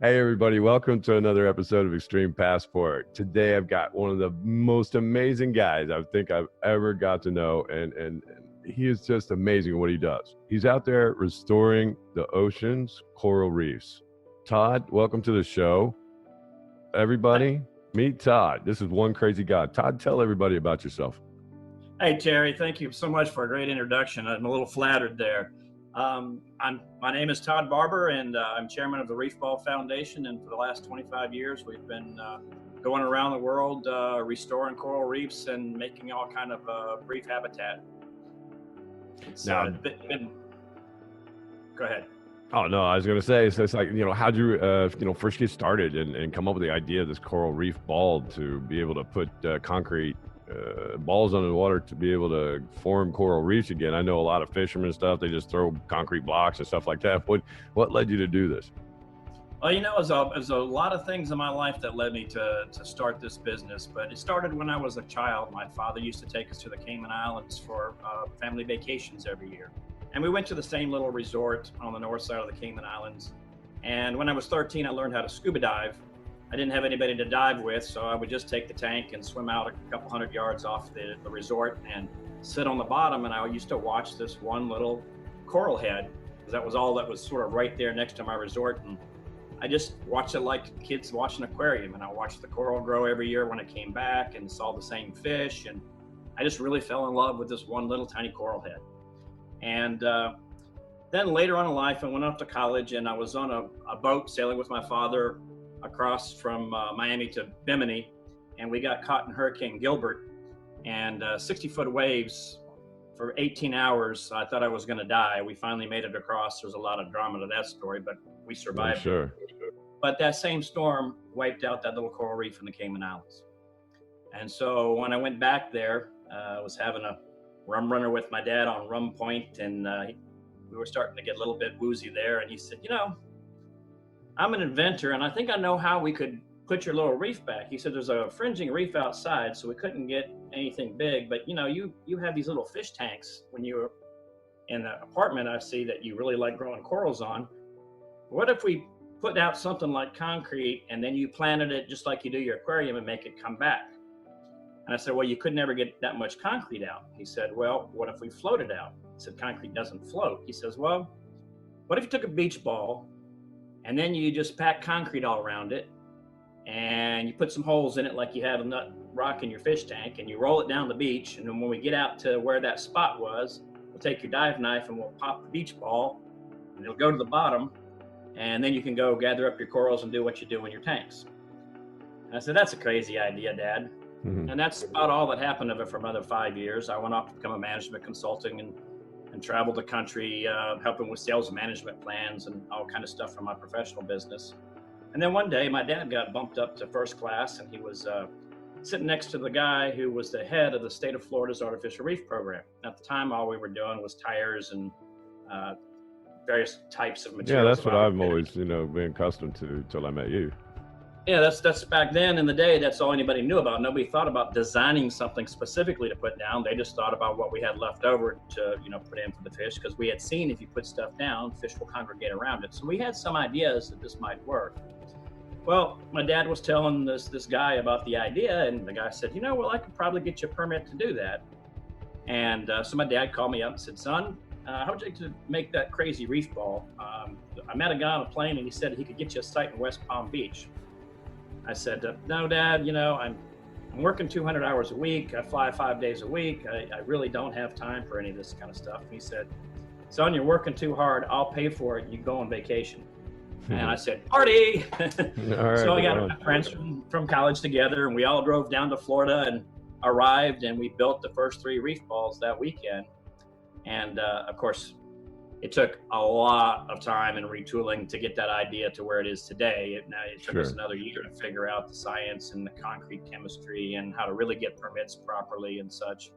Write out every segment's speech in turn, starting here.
Hey everybody, welcome to another episode of Extreme Passport. Today I've got one of the most amazing guys I think I've ever got to know, and he is just amazing at what he does. He's out there restoring the ocean's coral reefs. Todd, welcome to the show. Everybody, meet Todd. This is one crazy guy. Todd, tell everybody about yourself. Hey, Terry, thank you so much for a great introduction. I'm a little flattered there. My name is Todd Barber, and I'm chairman of the Reef Ball Foundation. And for the last 25 years, we've been going around the world restoring coral reefs and making all kind of reef habitat. Now, go ahead. Oh no, I was gonna say, so it's like, how'd you first get started and come up with the idea of this coral reef ball to be able to put concrete balls under the water to be able to form coral reefs again? I know a lot of fishermen and stuff, they just throw concrete blocks and stuff like that. What led you to do this? Well, there's a lot of things in my life that led me to start this business, but it started when I was a child. My father used to take us to the Cayman Islands for family vacations every year. And we went to the same little resort on the north side of the Cayman Islands. And when I was 13, I learned how to scuba dive. I didn't have anybody to dive with, so I would just take the tank and swim out a couple hundred yards off the resort and sit on the bottom. And I used to watch this one little coral head, because that was all that was sort of right there next to my resort. And I just watched it like kids watch an aquarium. And I watched the coral grow every year when it came back and saw the same fish. And I just really fell in love with this one little tiny coral head. And then later on in life, I went off to college, and I was on a boat sailing with my father across from Miami to Bimini, and we got caught in Hurricane Gilbert, and 60-foot waves for 18 hours. I thought I was going to die. We finally made it across. There's a lot of drama to that story, but we survived. Sure. But that same storm wiped out that little coral reef in the Cayman Islands. And so when I went back there, I was having a rum runner with my dad on Rum Point, and we were starting to get a little bit woozy there. And he said, I'm an inventor, and I think I know how we could put your little reef back. He said, there's a fringing reef outside, so we couldn't get anything big, but you have these little fish tanks when you were in the apartment. I see that you really like growing corals on. What if we put out something like concrete, and then you planted it just like you do your aquarium and make it come back? And I said, well, you could never get that much concrete out. He said, well, what if we float it out? I said, concrete doesn't float. He says, well, what if you took a beach ball and then you just pack concrete all around it and you put some holes in it like you have a nut rock in your fish tank, and you roll it down the beach, and then when we get out to where that spot was, we'll take your dive knife and we'll pop the beach ball, and it'll go to the bottom, and then you can go gather up your corals and do what you do in your tanks. And I said, that's a crazy idea, Dad. Mm-hmm. And that's about all that happened of it for another 5 years. I went off to become a management consultant and traveled the country helping with sales management plans and all kind of stuff from my professional business. And then one day my dad got bumped up to first class, and he was sitting next to the guy who was the head of the state of Florida's artificial reef program. At the time, all we were doing was tires and various types of materials. Yeah, that's what I've always been accustomed to till I met you. Yeah, that's back then in the day, that's all anybody knew about. Nobody thought about designing something specifically to put down. They just thought about what we had left over to, put in for the fish, because we had seen if you put stuff down, fish will congregate around it. So we had some ideas that this might work. Well, my dad was telling this guy about the idea, and the guy said, well, I could probably get you a permit to do that. And so my dad called me up and said, son, how would you like to make that crazy reef ball? I met a guy on a plane, and he said he could get you a site in West Palm Beach. I said, no, Dad, I'm working 200 hours a week. I fly 5 days a week. I really don't have time for any of this kind of stuff. And he said, son, you're working too hard. I'll pay for it. You go on vacation. And I said, party. Right, so I got my friends from college together, and we all drove down to Florida and arrived, and we built the first 3 reef balls that weekend. And of course, it took a lot of time and retooling to get that idea to where it is today. It took us another year to figure out the science and the concrete chemistry and how to really get permits properly and such.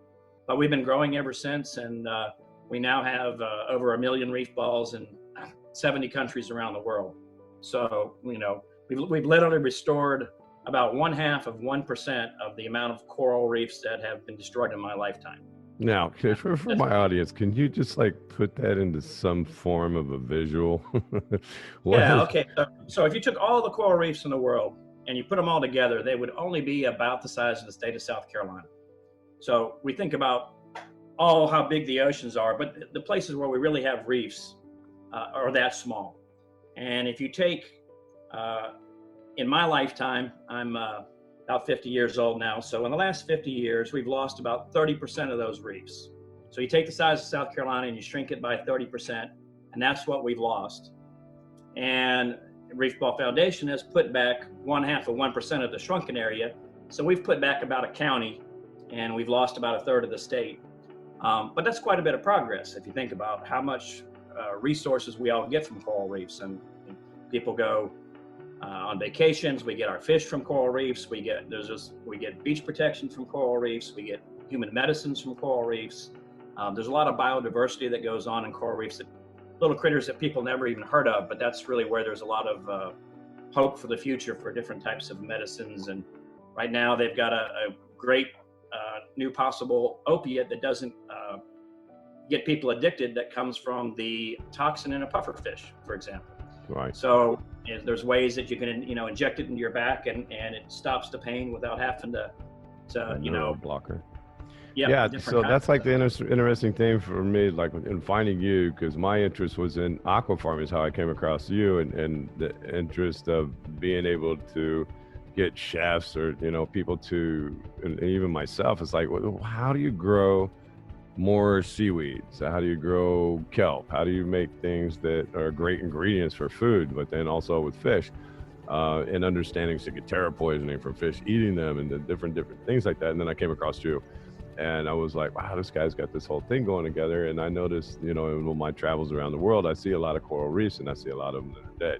But we've been growing ever since, and we now have over 1 million reef balls in 70 countries around the world. So, we've literally restored about 1/2 of 1% of the amount of coral reefs that have been destroyed in my lifetime. Now, for That's, my audience, can you just like put that into some form of a visual? What yeah, is, okay. So if you took all the coral reefs in the world and you put them all together, they would only be about the size of the state of South Carolina. So we think about how big the oceans are, but the places where we really have reefs are that small. And if you take, uh, in my lifetime, I'm about 50 years old now. So in the last 50 years, we've lost about 30% of those reefs. So you take the size of South Carolina and you shrink it by 30%, and that's what we've lost. And Reef Ball Foundation has put back 0.5% of the shrunken area. So we've put back about a county, and we've lost about a third of the state. But that's quite a bit of progress if you think about how much resources we all get from coral reefs. And people go on vacations. We get our fish from coral reefs. We get beach protection from coral reefs. We get human medicines from coral reefs. There's a lot of biodiversity that goes on in coral reefs, that little critters that people never even heard of. But that's really where there's a lot of hope for the future for different types of medicines. And right now they've got a great new possible opiate that doesn't get people addicted, that comes from the toxin in a pufferfish, for example. right? So there's ways that you can inject it into your back, and it stops the pain without having to Blocker. yeah, Yeah, different so kinds that's like the of. interesting thing for me, like in finding you, because my interest was in aquafarming is how I came across you, and the interest of being able to get chefs or people to, and even myself. It's like, how do you grow more seaweeds? How do you grow kelp? How do you make things that are great ingredients for food, but then also with fish? And understanding ciguatera poisoning from fish eating them, and the different things like that. And then I came across you, and I was like, wow, this guy's got this whole thing going together. And I noticed, in all my travels around the world, I see a lot of coral reefs, and I see a lot of them that are dead.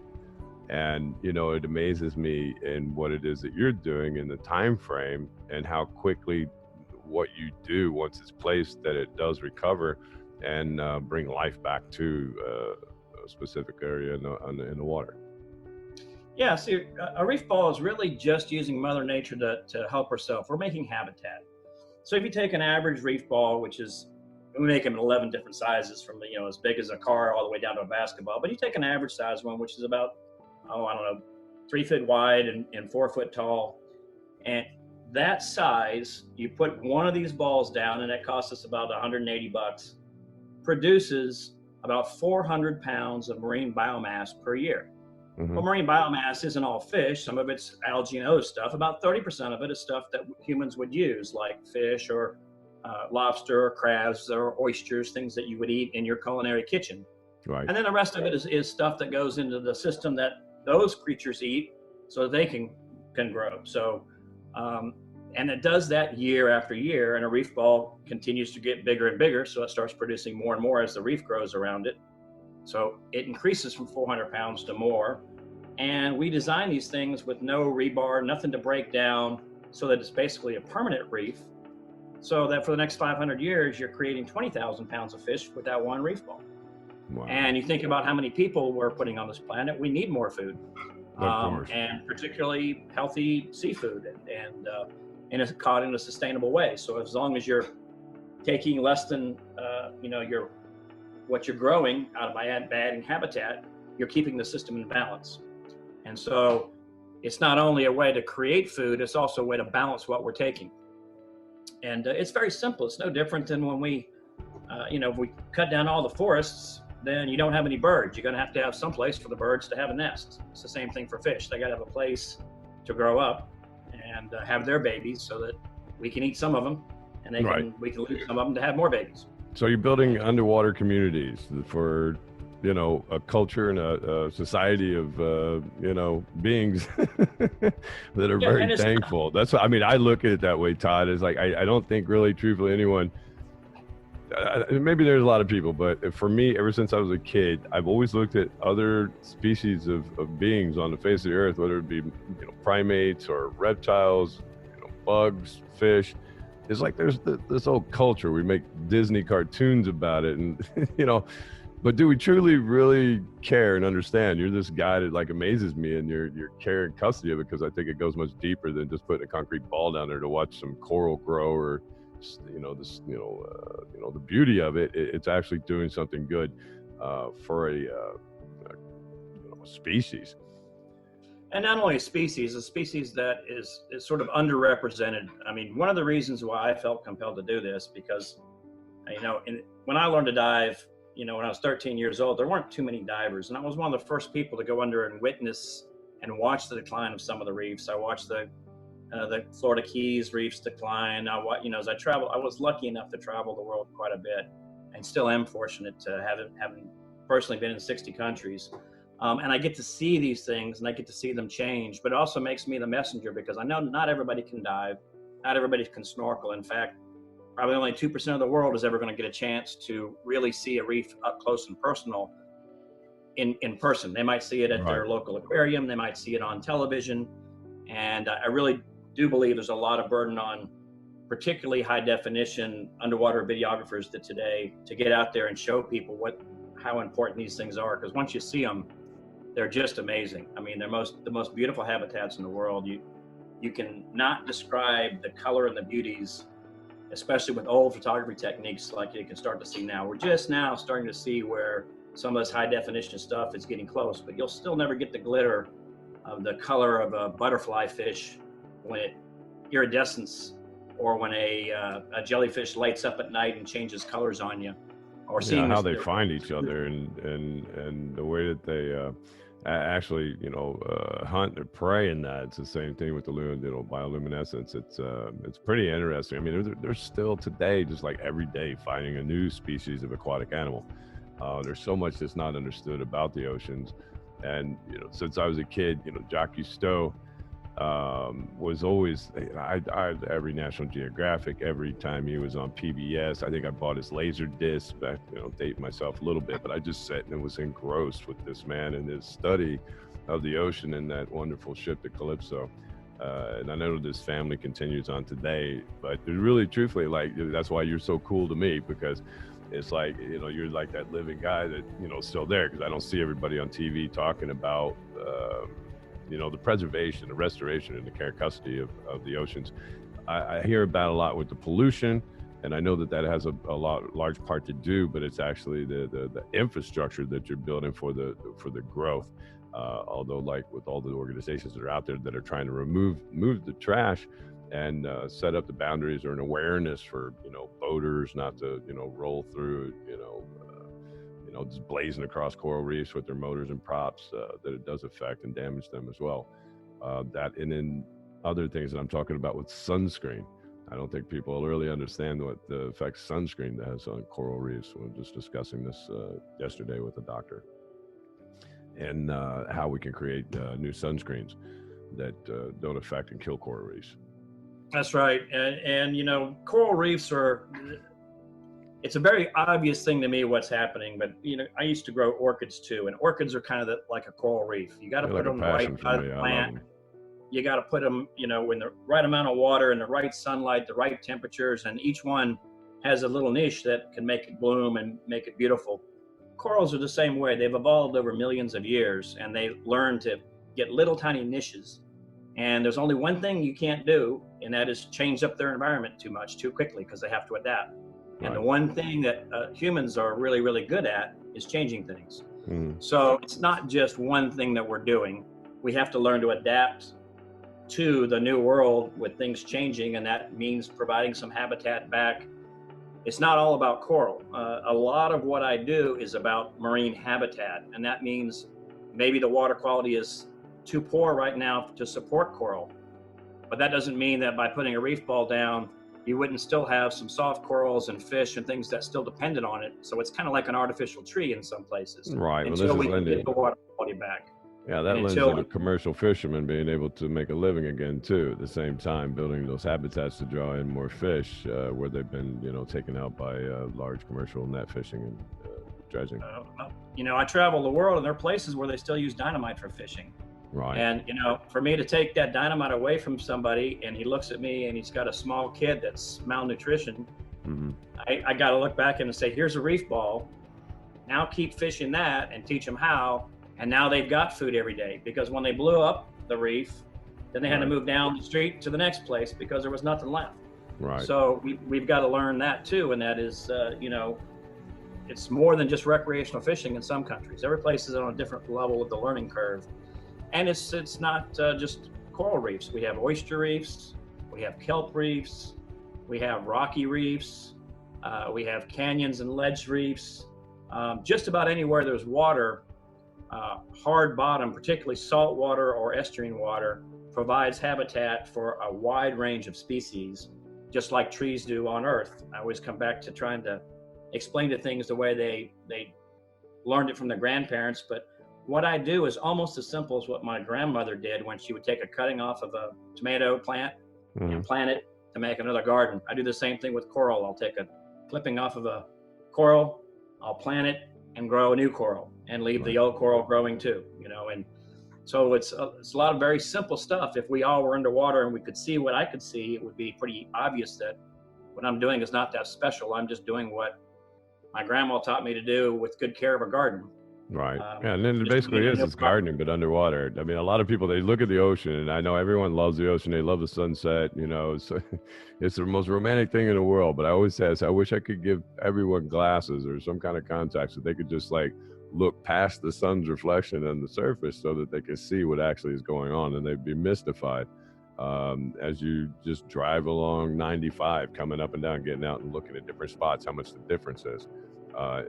And it amazes me in what it is that you're doing in the time frame, and how quickly what you do once it's placed, that it does recover and bring life back to a specific area in the water. Yeah, see, a reef ball is really just using Mother Nature to help herself. We're making habitat. So if you take an average reef ball, which is, we make them in 11 different sizes, from as big as a car all the way down to a basketball. But you take an average size one, which is about, I don't know, 3 feet wide and 4 foot tall. And that size, you put one of these balls down, and it costs us about $180, produces about 400 pounds of marine biomass per year. Mm-hmm. Well, marine biomass isn't all fish. Some of it's algae and other stuff. About 30% of it is stuff that humans would use, like fish or lobster or crabs or oysters, things that you would eat in your culinary kitchen. Right. And then the rest of it is stuff that goes into the system that those creatures eat, so that they can grow. So, and it does that year after year, and a reef ball continues to get bigger and bigger, so it starts producing more and more as the reef grows around it. So it increases from 400 pounds to more. And we design these things with no rebar, nothing to break down, so that it's basically a permanent reef, so that for the next 500 years, you're creating 20,000 pounds of fish with that one reef ball. Wow. And you think about how many people we're putting on this planet, we need more food. Of course. And particularly healthy seafood, and it's caught in a sustainable way. So as long as you're taking less than what you're growing out of by adding habitat, you're keeping the system in balance. And so it's not only a way to create food, it's also a way to balance what we're taking. And it's very simple. It's no different than when we if we cut down all the forests, then you don't have any birds. You're going to have some place for the birds to have a nest. It's the same thing for fish. They got to have a place to grow up and have their babies, so that we can eat some of them, and we can lose some of them to have more babies. So you're building underwater communities for, a culture and a society of, beings that are very thankful. That's what, I look at it that way, Todd. Is like, I don't think really truthfully anyone, maybe there's a lot of people, but for me, ever since I was a kid, I've always looked at other species of beings on the face of the earth, whether it be primates or reptiles, bugs, fish. It's like there's this whole culture. We make Disney cartoons about it, and but do we truly really care and understand? You're this guy that like amazes me, and your care and custody of it, because I think it goes much deeper than just putting a concrete ball down there to watch some coral grow, or the beauty of it, it's actually doing something good for a species. And not only a species that is sort of underrepresented. I mean, one of the reasons why I felt compelled to do this, because, when I learned to dive, when I was 13 years old, there weren't too many divers. And I was one of the first people to go under and witness and watch the decline of some of the reefs. I watched the Florida Keys reefs decline. As I traveled, I was lucky enough to travel the world quite a bit, and still am fortunate to having personally been in 60 countries. And I get to see these things and I get to see them change, but it also makes me the messenger, because I know not everybody can dive, not everybody can snorkel. In fact, probably only 2% of the world is ever going to get a chance to really see a reef up close and personal in person. They might see it at their local aquarium, they might see it on television. And I really do believe there's a lot of burden on particularly high definition underwater videographers today to get out there and show people how important these things are. Because once you see them, they're just amazing. I mean, they're the most beautiful habitats in the world. You can not describe the color and the beauties, especially with old photography techniques like you can start to see now. We're just now starting to see where some of this high definition stuff is getting close, but you'll still never get the glitter of the color of a butterfly fish when it iridescence, or when a jellyfish lights up at night and changes colors on you. Or seeing how they find each other and the way that they actually hunt or prey in that. It's the same thing with the bioluminescence. It's pretty interesting. I mean, they're still today, just like every day, finding a new species of aquatic animal. There's so much that's not understood about the oceans. And since I was a kid, Jacques Cousteau was always, I every National Geographic, every time he was on PBS, I think I bought his laser disc back, dating myself a little bit, but I just sat and was engrossed with this man and his study of the ocean and that wonderful ship, the Calypso. And I know this family continues on today, but really, truthfully, like, that's why you're so cool to me, because it's like, you're like that living guy that, still there, because I don't see everybody on TV talking about, the preservation, the restoration, and the care and custody of the oceans. I hear about a lot with the pollution, and I know that has a large part to do, but it's actually the infrastructure that you're building for the growth. Although, like with all the organizations that are out there that are trying to move the trash and set up the boundaries or an awareness for boaters not to roll through just blazing across coral reefs with their motors and props, that it does affect and damage them as well. That, and then other things that I'm talking about with sunscreen. I don't think people really understand what the effects sunscreen has on coral reefs. We were just discussing this yesterday with a doctor, and how we can create new sunscreens that don't affect and kill coral reefs. That's right. And coral reefs it's a very obvious thing to me what's happening, but I used to grow orchids too, and orchids are kind of like a coral reef. You got to put them right by the plant. You got to put them, in the right amount of water and the right sunlight, the right temperatures, and each one has a little niche that can make it bloom and make it beautiful. Corals are the same way. They've evolved over millions of years, and they learn to get little tiny niches. And there's only one thing you can't do, and that is change up their environment too much, too quickly, because they have to adapt. And the one thing that humans are really, really good at is changing things. So it's not just one thing that we're doing. We have to learn to adapt to the new world with things changing, and that means providing some habitat back. It's not all about coral. A lot of what I do is about marine habitat, and that means maybe the water quality is too poor right now to support coral. But that doesn't mean that by putting a reef ball down, you wouldn't still have some soft corals and fish and things that still depended on it. So it's kind of like an artificial tree in some places. Right. Until we can get the water quality back. Yeah, that lends to the commercial fishermen being able to make a living again too. At the same time, building those habitats to draw in more fish, where they've been, taken out by large commercial net fishing and dredging. I travel the world, and there are places where they still use dynamite for fishing. Right. And, for me to take that dynamite away from somebody, and he looks at me and he's got a small kid that's malnutrition, I got to look back and say, here's a reef ball. Now keep fishing that and teach them how. And now they've got food every day, because when they blew up the reef, then they had to move down the street to the next place because there was nothing left. Right. So we've got to learn that too. And that is, it's more than just recreational fishing in some countries. Every place is on a different level of the learning curve. And it's not just coral reefs. We have oyster reefs, we have kelp reefs, we have rocky reefs, we have canyons and ledge reefs. Just about anywhere there's water, hard bottom, particularly salt water or estuarine water, provides habitat for a wide range of species, just like trees do on Earth. I always come back to trying to explain to things the way they learned it from their grandparents. But what I do is almost as simple as what my grandmother did when she would take a cutting off of a tomato plant and plant it to make another garden. I do the same thing with coral. I'll take a clipping off of a coral, I'll plant it and grow a new coral and leave the old coral growing too, and so it's a lot of very simple stuff. If we all were underwater and we could see what I could see, it would be pretty obvious that what I'm doing is not that special. I'm just doing what my grandma taught me to do with good care of a garden. Right. Yeah, and then it Just basically being in it's gardening, but underwater. I mean, a lot of people, they look at the ocean, and I know everyone loves the ocean. They love the sunset, so it's the most romantic thing in the world. But I always say, I wish I could give everyone glasses or some kind of contacts so they could just like look past the sun's reflection on the surface so that they can see what actually is going on, and they'd be mystified as you just drive along 95, coming up and down, getting out and looking at different spots, how much the difference is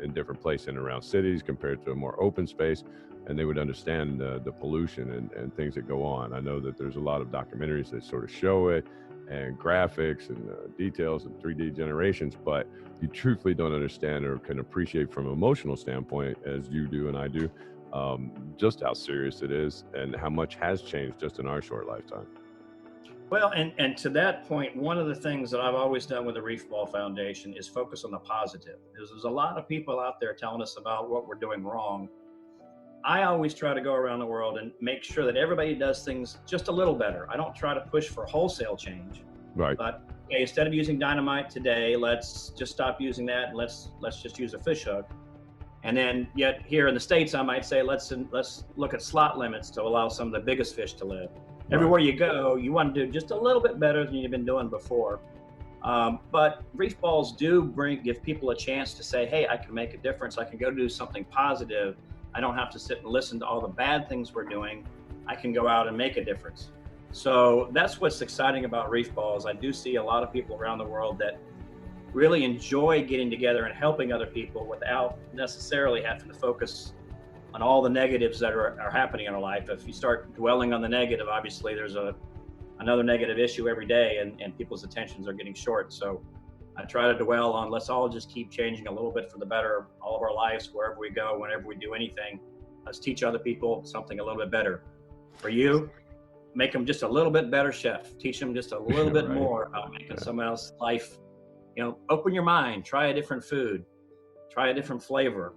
in different places in and around cities compared to a more open space, and they would understand the pollution and things that go on. I know that there's a lot of documentaries that sort of show it, and graphics and details and 3D generations, but you truthfully don't understand or can appreciate from an emotional standpoint, as you do and I do, just how serious it is and how much has changed just in our short lifetime. Well, and to that point, one of the things that I've always done with the Reef Ball Foundation is focus on the positive. There's a lot of people out there telling us about what we're doing wrong. I always try to go around the world and make sure that everybody does things just a little better. I don't try to push for wholesale change, Right. but okay, instead of using dynamite today, let's just stop using that and let's just use a fish hook. And then yet here in the States, I might say, let's look at slot limits to allow some of the biggest fish to live. Everywhere you go, you want to do just a little bit better than you've been doing before. But Reef Balls do give people a chance to say, hey, I can make a difference. I can go do something positive. I don't have to sit and listen to all the bad things we're doing. I can go out and make a difference. So that's what's exciting about Reef Balls. I do see a lot of people around the world that really enjoy getting together and helping other people without necessarily having to focus on all the negatives that are happening in our life. If you start dwelling on the negative, obviously there's another negative issue every day, and people's attentions are getting short. So I try to dwell on, let's all just keep changing a little bit for the better, all of our lives, wherever we go, whenever we do anything. Let's teach other people something a little bit better. For you, make them just a little bit better chef. Teach them just a little bit more about making someone else's life. Open your mind, try a different food, try a different flavor.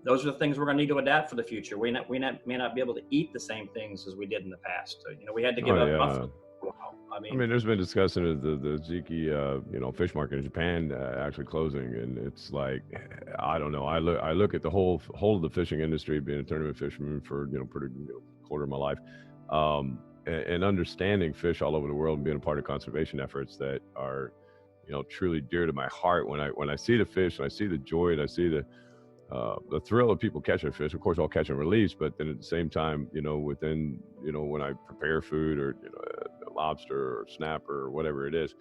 Those are the things we're going to need to adapt for the future. We may not be able to eat the same things as we did in the past. So, we had to give up buffalo. I mean, there's been discussion of the Ziki, fish market in Japan actually closing, and it's like, I don't know. I look at the whole of the fishing industry, being a tournament fisherman for pretty quarter of my life, and understanding fish all over the world and being a part of conservation efforts that are truly dear to my heart. When I see the fish and I see the joy and I see the thrill of people catching fish, of course, all catch and release, but then at the same time, within, when I prepare food or, a lobster or snapper or whatever it is,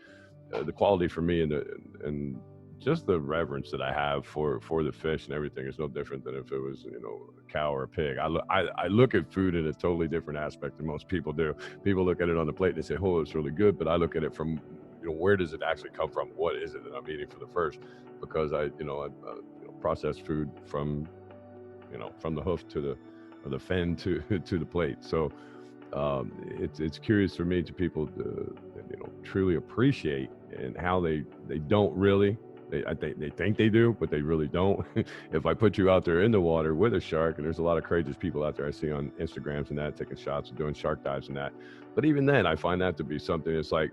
the quality for me and just the reverence that I have for the fish and everything is no different than if it was, a cow or a pig. I look at food in a totally different aspect than most people do. People look at it on the plate and they say, oh, it's really good. But I look at it from, where does it actually come from? What is it that I'm eating for the first? Because I processed food from the hoof to the fin to the plate. So it's curious for me to people to truly appreciate, and how they don't really. They think they do, but they really don't. If I put you out there in the water with a shark, and there's a lot of courageous people out there I see on Instagrams and that, taking shots and doing shark dives and that. But even then, I find that to be something that's like,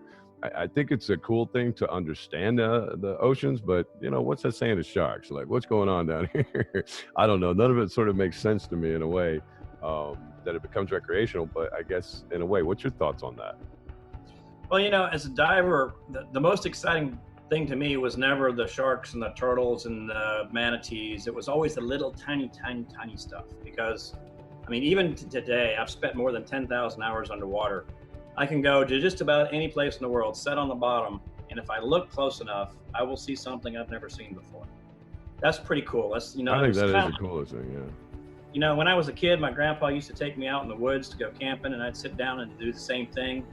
I think it's a cool thing to understand the oceans, but what's that saying to sharks? Like, what's going on down here? I don't know. None of it sort of makes sense to me in a way that it becomes recreational. But I guess in a way, what's your thoughts on that? Well, as a diver, the most exciting thing to me was never the sharks and the turtles and the manatees. It was always the little tiny, tiny, tiny stuff. Because, I mean, even today, I've spent more than 10,000 hours underwater. I can go to just about any place in the world, set on the bottom, and if I look close enough, I will see something I've never seen before. That's pretty cool. That's, I think that is the coolest thing, yeah. When I was a kid, my grandpa used to take me out in the woods to go camping, and I'd sit down and do the same thing.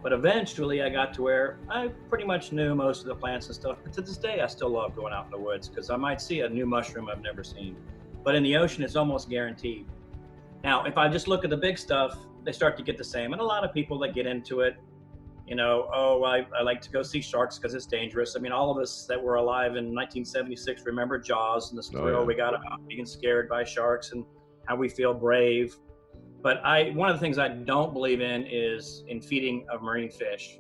But eventually I got to where I pretty much knew most of the plants and stuff. But to this day, I still love going out in the woods because I might see a new mushroom I've never seen. But in the ocean, it's almost guaranteed. Now, if I just look at the big stuff, they start to get the same. And a lot of people that get into it, I like to go see sharks because it's dangerous. I mean, all of us that were alive in 1976 remember Jaws and the thrill we got about being scared by sharks and how we feel brave. But one of the things I don't believe in is in feeding of marine fish.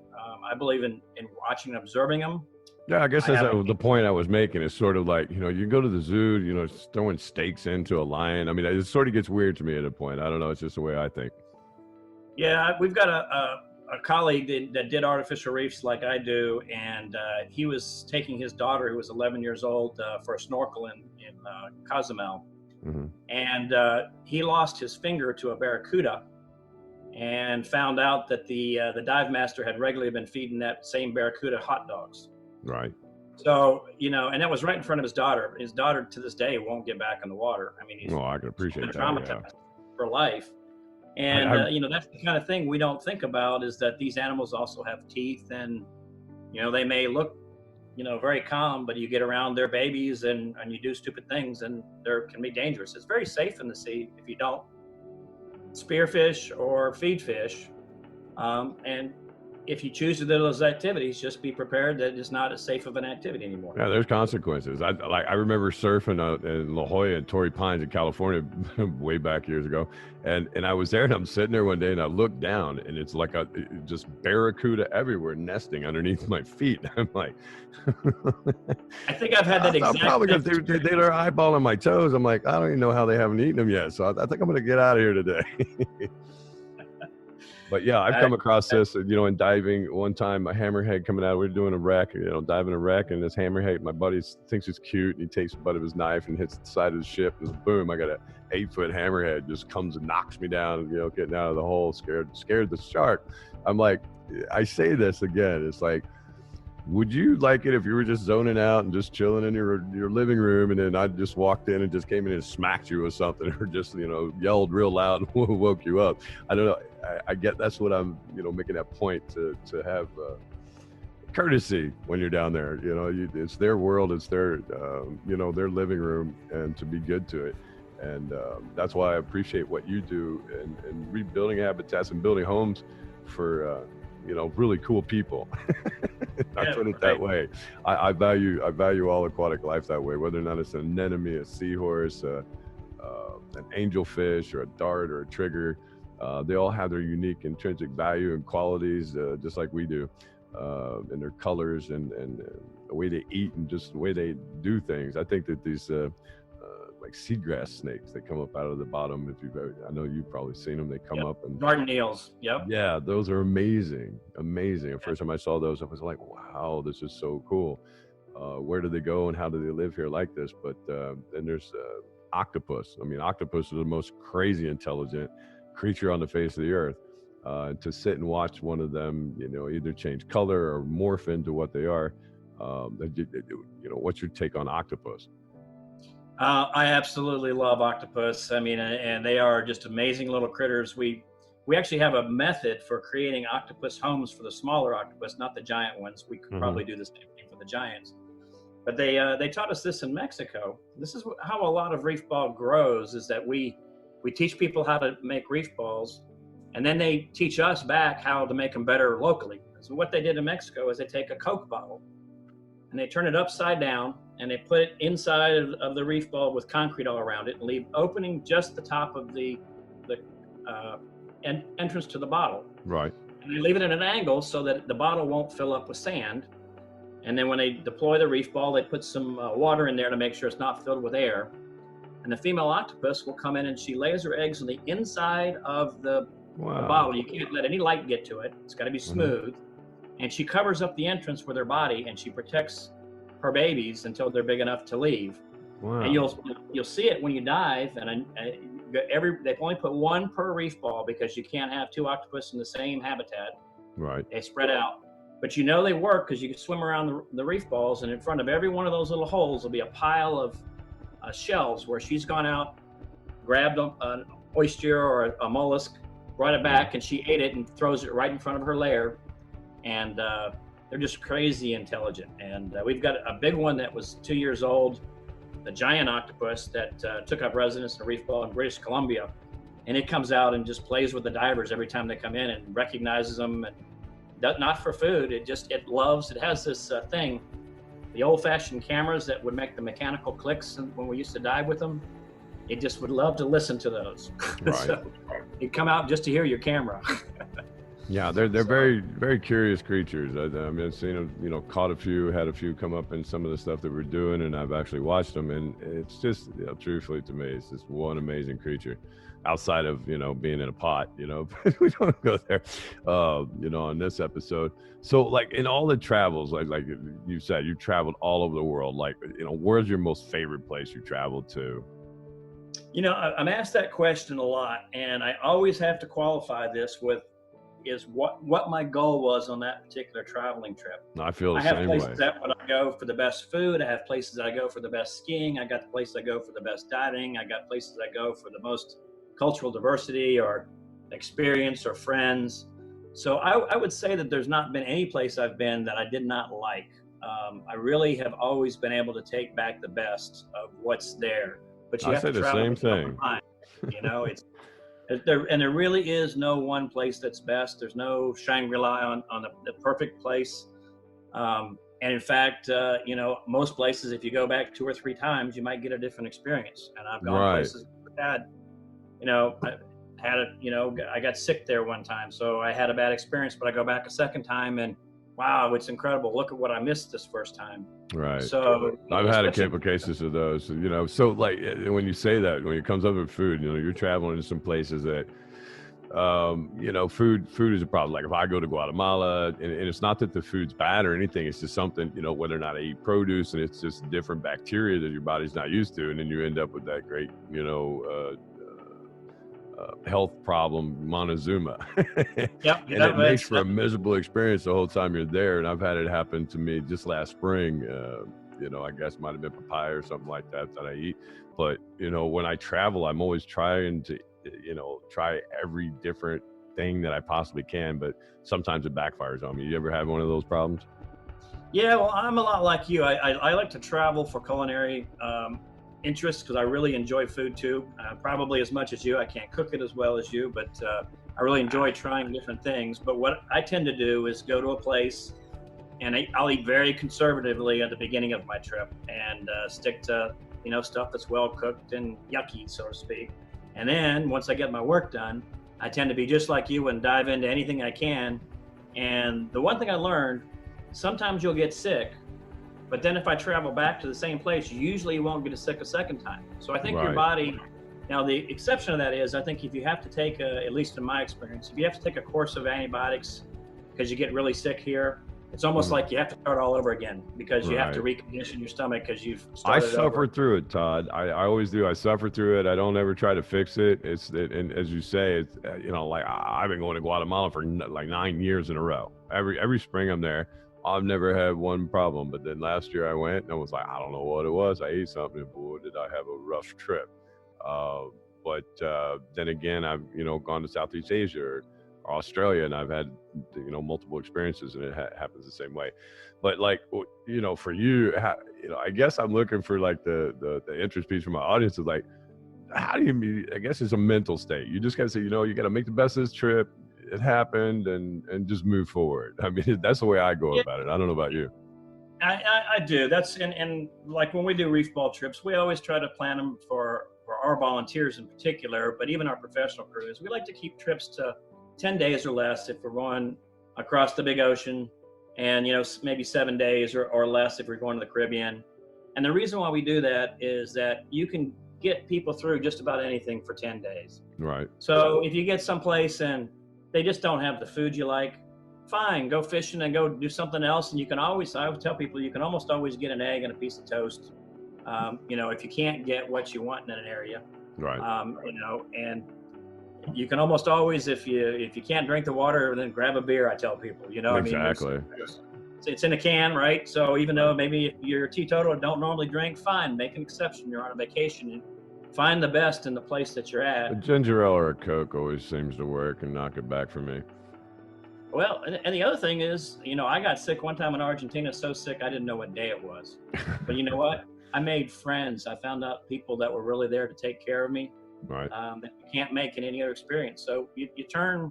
I believe in watching and observing them. Yeah, I guess that's the point I was making. Is sort of like, you go to the zoo, throwing steaks into a lion. I mean, it sort of gets weird to me at a point. I don't know. It's just the way I think. Yeah, we've got a colleague that did artificial reefs like I do, and he was taking his daughter, who was 11 years old, for a snorkel in Cozumel. Mm-hmm. And he lost his finger to a barracuda and found out that the dive master had regularly been feeding that same barracuda hot dogs. Right. So, and that was right in front of his daughter. His daughter to this day won't get back in the water. I mean, he's I can appreciate that, traumatized for life. And, that's the kind of thing we don't think about, is that these animals also have teeth, and, they may look, very calm, but you get around their babies and you do stupid things, and they can be dangerous. It's very safe in the sea if you don't spearfish or feed fish. And if you choose to do those activities, just be prepared that it's not as safe of an activity anymore. Yeah, there's consequences. I remember surfing in La Jolla and Torrey Pines in California way back years ago, and I was there, and I'm sitting there one day, and I looked down, and it's like just barracuda everywhere nesting underneath my feet. I'm like, I think I've had that exact. Probably because they're eyeballing my toes. I'm like, I don't even know how they haven't eaten them yet. So I think I'm going to get out of here today. But yeah, I've come across this, in diving. One time, a hammerhead coming out, we were doing a wreck, diving a wreck, and this hammerhead, my buddy thinks it's cute, and he takes the butt of his knife and hits the side of the ship, and boom, I got a 8-foot hammerhead just comes and knocks me down, getting out of the hole, scared the shark. I'm like, I say this again, it's like, would you like it if you were just zoning out and just chilling in your living room, and then I just walked in and just came in and smacked you with something, or just yelled real loud and woke you up? I don't know. I get that's what I'm making that point to have courtesy when you're down there. It's their world, it's their their living room, and to be good to it. And that's why I appreciate what you do in rebuilding habitats and building homes for really cool people. I put it that way. I value all aquatic life that way, whether or not it's an anemone, a seahorse, an angelfish, or a dart, or a trigger. They all have their unique intrinsic value and qualities, just like we do, and their colors and the way they eat and just the way they do things. I think that these like seagrass snakes that come up out of the bottom, I know you've probably seen them. They come up and garden eels. Yep. Yeah, those are amazing. The first time I saw those, I was like, wow, this is so cool. Where do they go and how do they live here like this? But then there's octopus. I mean, octopus are the most crazy intelligent creature on the face of the earth. To sit and watch one of them, either change color or morph into what they are. What's your take on octopus? I absolutely love octopus. I mean, and they are just amazing little critters. We actually have a method for creating octopus homes for the smaller octopus, not the giant ones. We could probably do the same thing for the giants. But they taught us this in Mexico. This is how a lot of reef ball grows, is that we teach people how to make reef balls, and then they teach us back how to make them better locally. So what they did in Mexico is they take a Coke bottle and they turn it upside down, and they put it inside of the reef ball with concrete all around it, and leave opening just the top of the entrance to the bottle. Right. And they leave it at an angle so that the bottle won't fill up with sand. And then when they deploy the reef ball, they put some water in there to make sure it's not filled with air. And the female octopus will come in, and she lays her eggs on the inside of the bottle. You can't let any light get to it. It's got to be smooth. and she covers up the entrance with her body, and she protects her babies until they're big enough to leave. Wow. And you'll see it when you dive, and they only put one per reef ball because you can't have two octopus in the same habitat. Right. They spread out, but you know they work because you can swim around the reef balls, and in front of every one of those little holes will be a pile of shells where she's gone out, grabbed an oyster or a mollusk, brought it back, and she ate it and throws it right in front of her lair. And they're just crazy intelligent. And we've got a big one that was 2 years old, the giant octopus that took up residence in a reef ball in British Columbia. And it comes out and just plays with the divers every time they come in and recognizes them. And not for food, it has this thing, the old-fashioned cameras that would make the mechanical clicks when we used to dive with them. It just would love to listen to those. Right. So it'd come out just to hear your camera. Yeah, they're very, very curious creatures. I mean, I've seen them, caught a few, had a few come up in some of the stuff that we're doing, and I've actually watched them, and it's just, truthfully to me, it's just one amazing creature. Outside of, being in a pot, but we don't go there, on this episode. So, like, in all the travels, like you said, you traveled all over the world. Like, where's your most favorite place you traveled to? I'm asked that question a lot, and I always have to qualify this with what my goal was on that particular traveling trip. I feel the same way. I have places that I go for the best food. I have places that I go for the best skiing. I got the places I go for the best diving. I got places I go for the most cultural diversity or experience or friends. So I would say that there's not been any place I've been that I did not like. I really have always been able to take back the best of what's there. But you have to travel the same thing. It's there really is no one place that's best. There's no Shangri-La on the perfect place. And in fact, most places, if you go back 2 or 3 times, you might get a different experience. And I've gone places that I got sick there one time, so I had a bad experience, but I go back a second time and wow, it's incredible. Look at what I missed this first time. Right. So I've had a couple cases of those, so like when you say that, when it comes up with food, you're traveling to some places that, food is a problem. Like if I go to Guatemala and it's not that the food's bad or anything, it's just something, whether or not I eat produce and it's just different bacteria that your body's not used to. And then you end up with that great, health problem, Montezuma. Yep, and it makes for a miserable experience the whole time you're there. And I've had it happen to me just last spring. I guess might have been papaya or something like that I eat. But, when I travel, I'm always trying to, try every different thing that I possibly can. But sometimes it backfires on me. You ever have one of those problems? Yeah, well, I'm a lot like you. I like to travel for culinary interests because I really enjoy food too. Probably as much as you. I can't cook it as well as you, but I really enjoy trying different things. But what I tend to do is go to a place and I'll eat very conservatively at the beginning of my trip and stick to stuff that's well cooked and yucky, so to speak. And then once I get my work done, I tend to be just like you and dive into anything I can. And the one thing I learned, sometimes you'll get sick, but then if I travel back to the same place, you usually won't get sick a second time. So I think your body, now the exception of that is, I think if you have to take, at least in my experience, if you have to take a course of antibiotics because you get really sick here, it's almost like you have to start all over again because you have to recondition your stomach because you've started suffer through it, Todd. I always do. I suffer through it. I don't ever try to fix it. And as you say, it's, like I've been going to Guatemala for like 9 years in a row. Every spring I'm there. I've never had one problem, but then last year I went and I was like, I don't know what it was. I ate something, boy, did I have a rough trip. But then again, I've, gone to Southeast Asia or Australia and I've had, multiple experiences and it happens the same way. But like, for you, I guess I'm looking for like the interest piece from my audience is like, how do you, I guess it's a mental state. You just got to say, you got to make the best of this trip. It happened and just move forward. I mean, that's the way I go about it. I don't know about you. I do. That's and like when we do reef ball trips, we always try to plan them for our volunteers in particular, but even our professional crews. We like to keep trips to 10 days or less if we're going across the big ocean, and maybe 7 days or less if we're going to the Caribbean. And the reason why we do that is that you can get people through just about anything for 10 days. Right. So if you get someplace and they just don't have the food you like, fine, go fishing and go do something else. And you can always, I would tell people, you can almost always get an egg and a piece of toast. If you can't get what you want in an area, Right. And you can almost always, if you can't drink the water, then grab a beer. I tell people, Exactly. It's in a can, right? So even though maybe if you're a teetotaler, don't normally drink, fine, make an exception. You're on a vacation and find the best in the place that you're A at. ginger ale or a Coke always seems to work and knock it back for me. Well, and the other thing is, I got sick one time in Argentina, so sick I didn't know what day it was. But you know what? I made friends. I found out people that were really there to take care of me. Right. That you can't make in any other experience. So you turn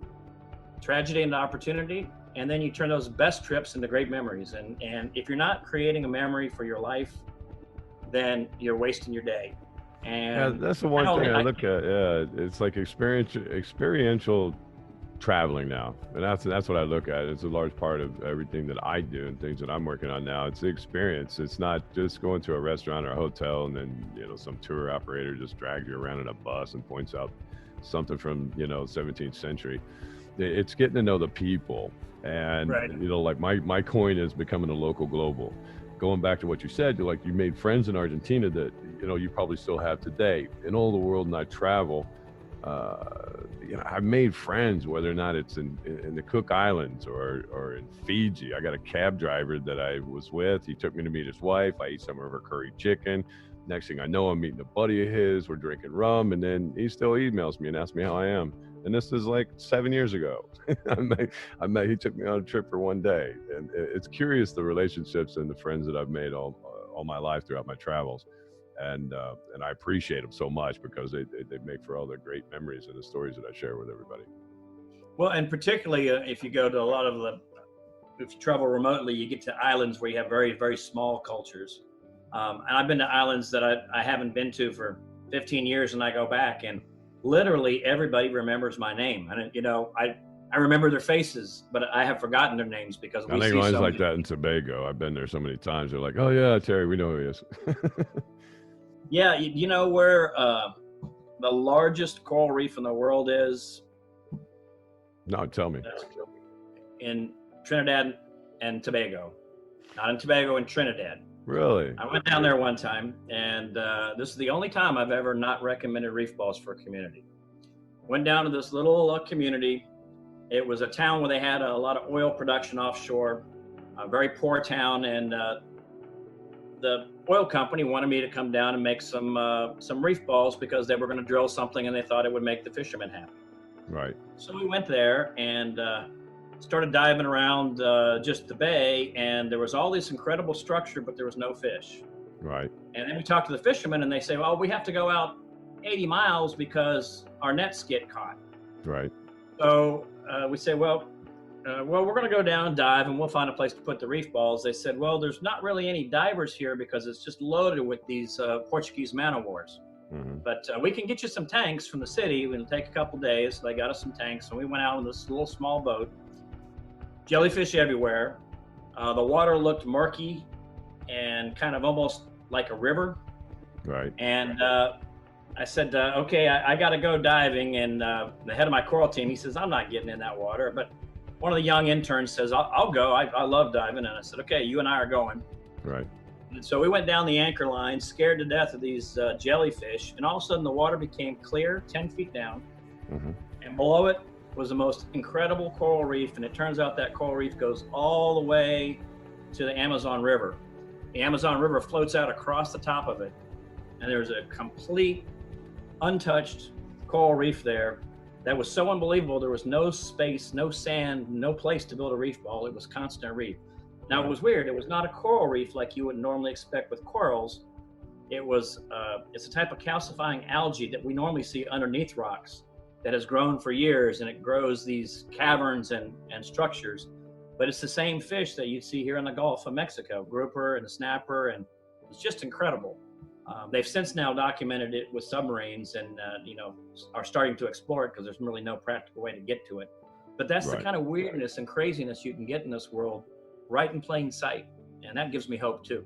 tragedy into opportunity, and then you turn those best trips into great memories. And if you're not creating a memory for your life, then you're wasting your day. And that's the one thing I look at. Yeah, it's like experiential traveling now, and that's what I look at. It's a large part of everything that I do and things that I'm working on now. It's the experience. It's not just going to a restaurant or a hotel and then some tour operator just drags you around in a bus and points out something from 17th century. It's getting to know the people, and right. Like my coin is becoming a local global. Going back to what you said, you made friends in Argentina that you probably still have today. In all the world, and I travel. I've made friends, whether or not it's in the Cook Islands or in Fiji. I got a cab driver that I was with. He took me to meet his wife. I ate some of her curry chicken. Next thing I know, I'm meeting a buddy of his. We're drinking rum, and then he still emails me and asks me how I am. And this is like 7 years ago. He took me on a trip for one day, and it's curious the relationships and the friends that I've made all my life throughout my travels. And I appreciate them so much because they make for all the great memories and the stories that I share with everybody. Well, and particularly if you go to if you travel remotely, you get to islands where you have very, very small cultures. And I've been to islands that I haven't been to for 15 years, and I go back and literally everybody remembers my name. And I remember their faces, but I have forgotten their names because I think mine's like that in Tobago. I've been there so many times. They're like, "Oh yeah, Terry, we know who he is." Yeah, you know where the largest coral reef in the world is? No, tell me. In Trinidad and Tobago. Not in Tobago, in Trinidad. Really? I went down there one time, and this is the only time I've ever not recommended Reef Balls for a community. Went down to this little community. It was a town where they had a lot of oil production offshore, a very poor town, and the oil company wanted me to come down and make some reef balls because they were going to drill something and they thought it would make the fishermen happy. Right. So we went there and started diving around just the bay, and there was all this incredible structure, but there was no fish. Right. And then we talked to the fishermen, and they say, well, we have to go out 80 miles because our nets get caught. Right. So we say, well, we're going to go down and dive, and we'll find a place to put the reef balls. They said, well, there's not really any divers here because it's just loaded with these Portuguese man-o-wars. Mm-hmm. But we can get you some tanks from the city. It'll take a couple days. They got us some tanks, and we went out on this little small boat. Jellyfish everywhere. The water looked murky and kind of almost like a river. Right. And I said, okay, I got to go diving. And the head of my coral team, he says, I'm not getting in that water. But one of the young interns says, I'll go. I love diving. And I said, okay, you and I are going. Right. And so we went down the anchor line, scared to death of these jellyfish. And all of a sudden the water became clear, 10 feet down. Mm-hmm. And below it was the most incredible coral reef. And it turns out that coral reef goes all the way to the Amazon River. The Amazon River floats out across the top of it. And there's a complete untouched coral reef there that was so unbelievable. There was no space, no sand, no place to build a reef ball. It was constant reef. Now, it was weird. It was not a coral reef like you would normally expect with corals. It's a type of calcifying algae that we normally see underneath rocks that has grown for years, and it grows these caverns and structures. But it's the same fish that you see here in the Gulf of Mexico, grouper and the snapper, and it's just incredible. They've since now documented it with submarines and, are starting to explore it because there's really no practical way to get to it. But that's Right. the kind of weirdness and craziness you can get in this world right in plain sight. And that gives me hope too.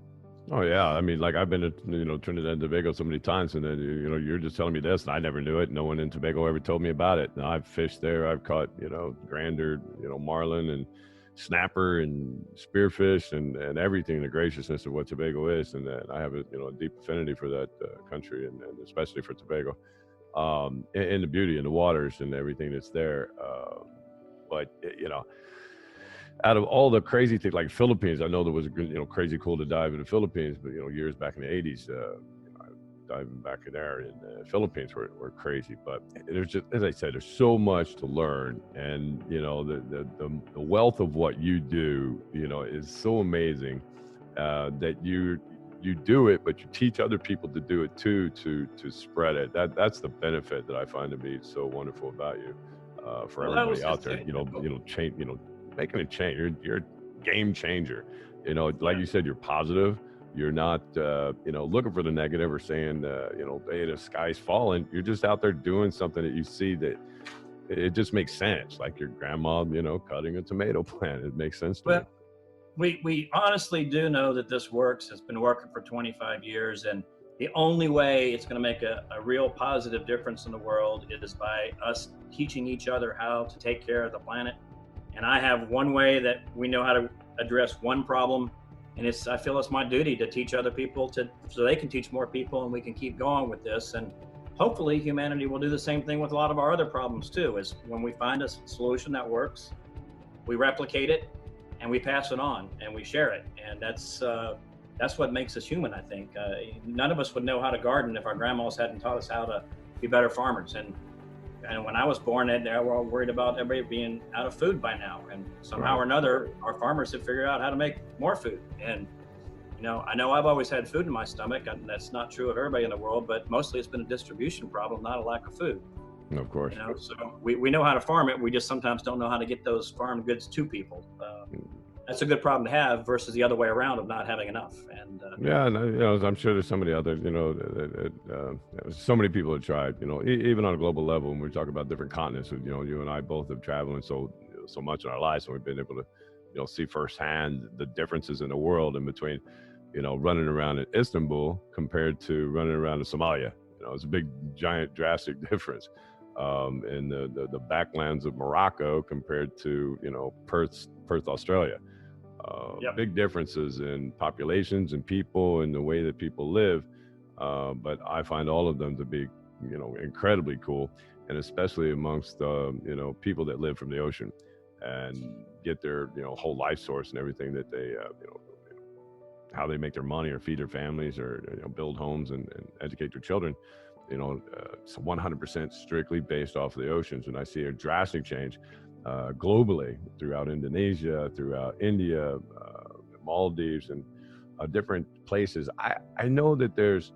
Oh yeah, I mean, like I've been to Trinidad and Tobago so many times, and then you're just telling me this, and I never knew it. No one in Tobago ever told me about it. Now I've fished there. I've caught grander marlin, and snapper and spearfish and everything, the graciousness of what Tobago is. And I have a deep affinity for that country, and especially for Tobago, and the beauty and the waters and everything that's there. But out of all the crazy things, like Philippines, I know there was crazy cool to dive in the Philippines, but years back in the 80s, diving back in there in the Philippines were crazy. But there's just, as I said, there's so much to learn, and the wealth of what you do is so amazing, that you do it, but you teach other people to do it too, to spread it. That's the benefit that I find to be so wonderful about you, for everybody out there. Change, making a change. You're a game changer. Like you said, you're positive. You're not, looking for the negative or saying, hey, the sky's falling. You're just out there doing something that you see that it just makes sense. Like your grandma, cutting a tomato plant. It makes sense to me. We honestly do know that this works. It's been working for 25 years. And the only way it's going to make a real positive difference in the world is by us teaching each other how to take care of the planet. And I have one way that we know how to address one problem. And I feel it's my duty to teach other people so they can teach more people, and we can keep going with this. And hopefully humanity will do the same thing with a lot of our other problems too, is when we find a solution that works, we replicate it and we pass it on and we share it. And that's what makes us human, I think. None of us would know how to garden if our grandmas hadn't taught us how to be better farmers. And when I was born, they were all worried about everybody being out of food by now. And somehow or another, our farmers have figured out how to make more food. And, I know I've always had food in my stomach, and that's not true of everybody in the world, but mostly it's been a distribution problem, not a lack of food. Of course. So we know how to farm it. We just sometimes don't know how to get those farm goods to people. That's a good problem to have versus the other way around of not having enough. And I'm sure there's somebody out there, so many people have tried, even on a global level. When we talk about different continents, you and I both have traveled so much in our lives, and we've been able to, see firsthand the differences in the world in between, running around in Istanbul compared to running around in Somalia. It's a big, giant, drastic difference. In the backlands of Morocco compared to, Perth, Australia. Big differences in populations and people and the way that people live. But I find all of them to be, incredibly cool, and especially amongst, people that live from the ocean and get their, whole life source and everything that they, how they make their money or feed their families or, build homes and educate their children. It's 100% strictly based off of the oceans. And I see a drastic change globally throughout Indonesia, throughout India, Maldives, and different places. I know that there's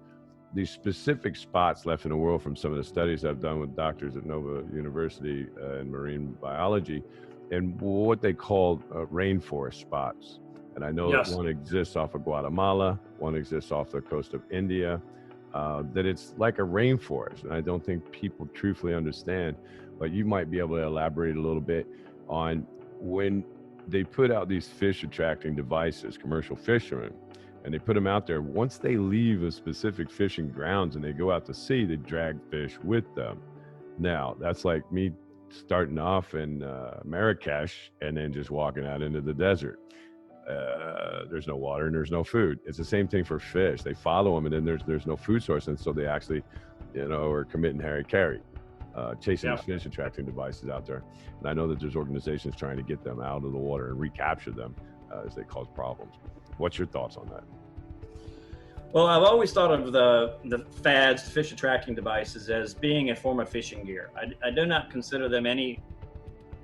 these specific spots left in the world from some of the studies I've done with doctors at Nova University in marine biology, and what they call rainforest spots. And I know that one exists off of Guatemala, one exists off the coast of India, that it's like a rainforest. And I don't think people truthfully understand, but you might be able to elaborate a little bit on when they put out these fish attracting devices, commercial fishermen, and they put them out there. Once they leave a specific fishing grounds and they go out to sea, they drag fish with them. Now, that's like me starting off in Marrakesh and then just walking out into the desert. There's no water and there's no food. It's the same thing for fish. They follow them, and then there's no food source, and so they actually, are committing harry-carry, chasing these fish attracting devices out there. And I know that there's organizations trying to get them out of the water and recapture them as they cause problems. What's your thoughts on that? Well, I've always thought of the fads, fish attracting devices, as being a form of fishing gear. I do not consider them any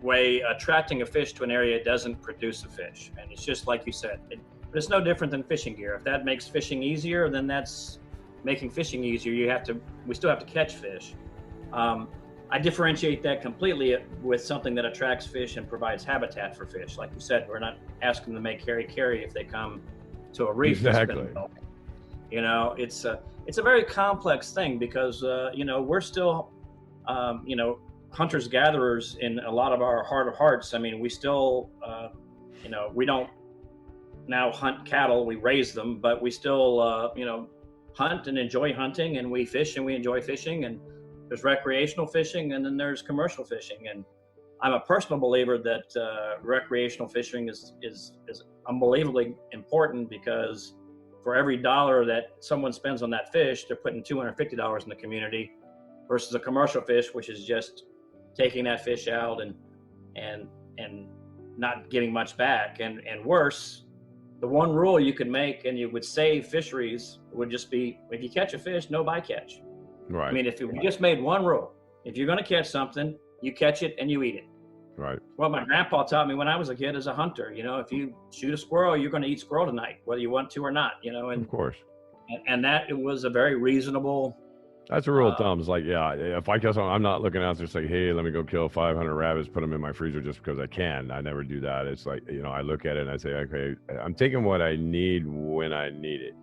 way attracting a fish to an area doesn't produce a fish. And it's just like you said, it's no different than fishing gear. If that makes fishing easier, then that's making fishing easier. We still have to catch fish. I differentiate that completely with something that attracts fish and provides habitat for fish. Like you said, we're not asking them to make carry if they come to a reef. Exactly. It's a very complex thing because, we're still, hunters gatherers in a lot of our heart of hearts. I mean, we still, we don't now hunt cattle, we raise them, but we still, hunt and enjoy hunting, and we fish and we enjoy fishing, and there's recreational fishing, and then there's commercial fishing. And I'm a personal believer that recreational fishing is unbelievably important, because for every dollar that someone spends on that fish, they're putting $250 in the community, versus a commercial fish, which is just taking that fish out and and not getting much back. And worse, the one rule you could make and you would save fisheries would just be, if you catch a fish, no bycatch. Right. I mean, if we just made one rule, if you're going to catch something, you catch it and you eat it. Right. Well, my grandpa taught me when I was a kid as a hunter, if you shoot a squirrel, you're going to eat squirrel tonight, whether you want to or not, and Of course. and that, it was a very reasonable. That's a rule of thumb. It's like, yeah, if I catch something, I'm not looking out there say, hey, let me go kill 500 rabbits, put them in my freezer just because I can. I never do that. It's like, I look at it and I say, okay, I'm taking what I need when I need it,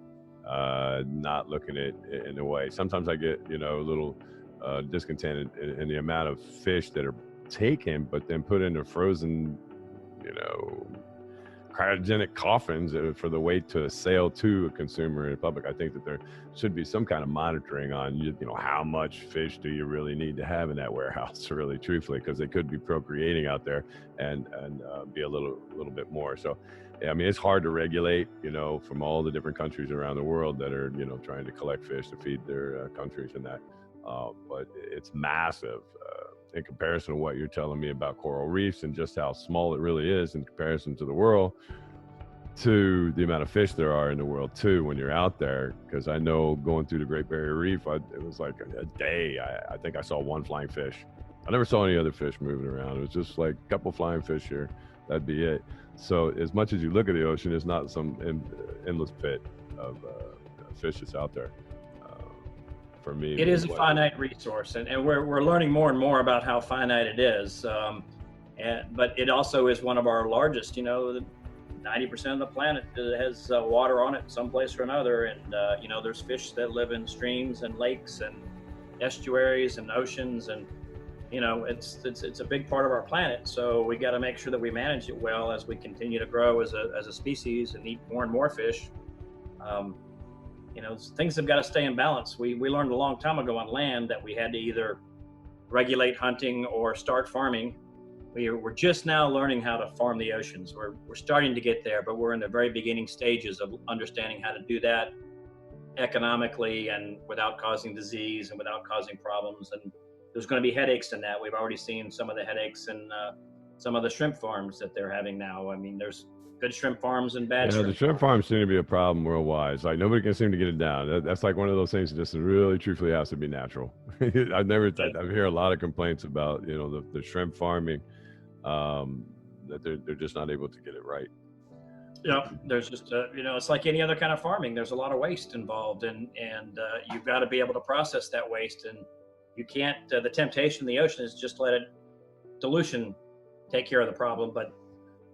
not looking at it in a way. Sometimes I get, a little discontented in the amount of fish that are taken, but then put into frozen, cryogenic coffins for the weight to sail to a consumer in public. I think that there should be some kind of monitoring on, how much fish do you really need to have in that warehouse, really, truthfully, because they could be procreating out there and be a little bit more. So, yeah, I mean, it's hard to regulate, from all the different countries around the world that are, trying to collect fish to feed their countries and that. But it's massive in comparison to what you're telling me about coral reefs and just how small it really is in comparison to the world, to the amount of fish there are in the world too when you're out there. Because I know going through the Great Barrier Reef, it was like a day. I think I saw one flying fish. I never saw any other fish moving around. It was just like a couple flying fish here. That'd be it. So as much as you look at the ocean, it's not some endless pit of fish that's out there. For me, it is a finite resource, and we're learning more and more about how finite it is. But it also is one of our largest. 90% of the planet has water on it, someplace or another, and there's fish that live in streams and lakes and estuaries and oceans, and it's a big part of our planet. So we got to make sure that we manage it well as we continue to grow as a species and eat more and more fish. Things have got to stay in balance. We learned a long time ago on land that we had to either regulate hunting or start farming. We're just now learning how to farm the oceans. We're starting to get there, but we're in the very beginning stages of understanding how to do that economically and without causing disease and without causing problems. And there's going to be headaches in that. We've already seen some of the headaches in some of the shrimp farms that they're having now. I mean, there's good shrimp farms and bad shrimp. The shrimp farms seem to be a problem worldwide. It's like nobody can seem to get it down. That's like one of those things that just really truthfully has to be natural. I hear a lot of complaints about, the shrimp farming, that they're just not able to get it right. Yeah, there's just, it's like any other kind of farming. There's a lot of waste involved, and you've got to be able to process that waste. And you can't, the temptation in the ocean is just let dilution take care of the problem. But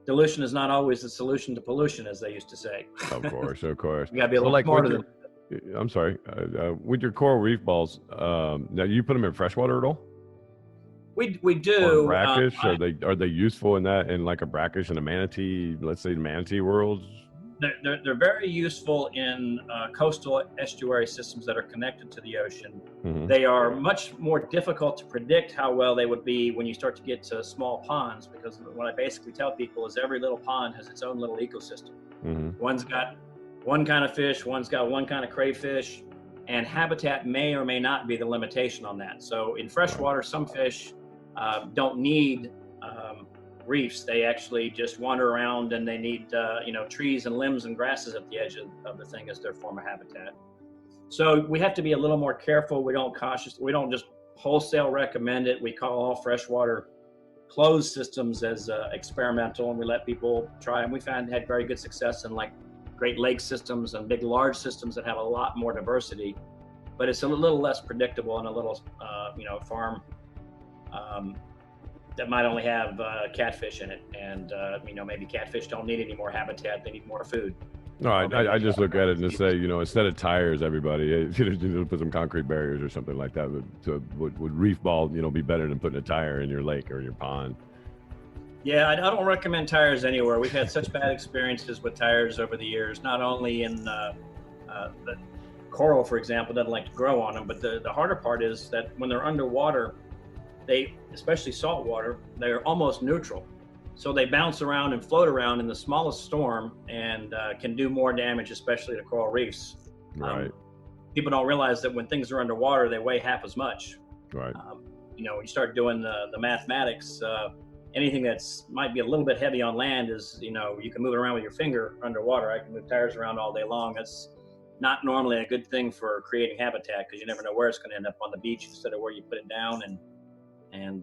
dilution is not always the solution to pollution, as they used to say. Of course. You gotta be a little smarter. I'm sorry. With your coral reef balls, now you put them in freshwater at all? We do. Or brackish? Are they useful in that, in like a brackish and a manatee, let's say the manatee worlds? They're very useful in coastal estuary systems that are connected to the ocean. Mm-hmm. They are much more difficult to predict how well they would be when you start to get to small ponds, because what I basically tell people is every little pond has its own little ecosystem. Mm-hmm. One's got one kind of fish, one's got one kind of crayfish, and habitat may or may not be the limitation on that. So in freshwater, some fish don't need reefs. They actually just wander around, and they need trees and limbs and grasses at the edge of the thing as their form of habitat. So we have to be a little more careful. We don't just wholesale recommend it. We call all freshwater closed systems as experimental, and we let people try, and we had very good success in like Great Lakes systems and big large systems that have a lot more diversity, but it's a little less predictable in a little farm that might only have catfish in it, and maybe catfish don't need any more habitat; they need more food. No, I just look at it and say, instead of tires, everybody, put some concrete barriers or something like that. Would Reef Ball, be better than putting a tire in your lake or your pond? Yeah, I don't recommend tires anywhere. We've had such bad experiences with tires over the years. Not only in the coral, for example, doesn't like to grow on them, but the harder part is that when they're underwater, especially salt water, they're almost neutral. So they bounce around and float around in the smallest storm and can do more damage, especially to coral reefs. Right. People don't realize that when things are underwater, they weigh half as much. Right. When you start doing the mathematics, anything that's might be a little bit heavy on land is, you can move it around with your finger underwater. I can move tires around all day long. That's not normally a good thing for creating habitat, because you never know where it's going to end up, on the beach instead of where you put it down, and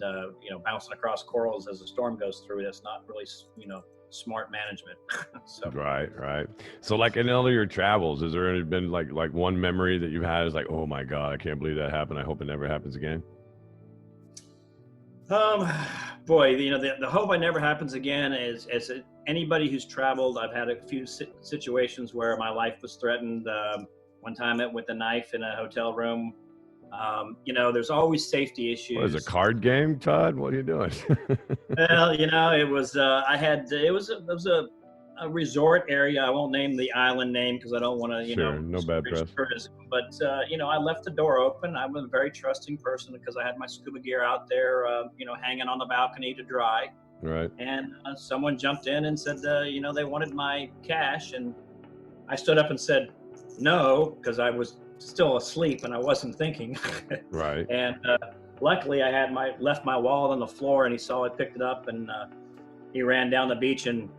bouncing across corals as the storm goes through. That's not really, smart management. So Right. So like in all of your travels, has there been like one memory that you've had is like, oh my God, I can't believe that happened. I hope it never happens again. Boy, the hope it never happens again is, as anybody who's traveled, I've had a few situations where my life was threatened. One time with a knife in a hotel room. There's always safety issues. What is a card game, Todd? What are you doing? Well, it was, it was a resort area. I won't name the island name because I don't want to, Sure, no bad press. But, I left the door open. I'm a very trusting person because I had my scuba gear out there, hanging on the balcony to dry. Right. And someone jumped in and said, they wanted my cash. And I stood up and said, no, because I was still asleep and I wasn't thinking. Right. And luckily I had left my wallet on the floor, and he saw it, picked it up, and he ran down the beach, and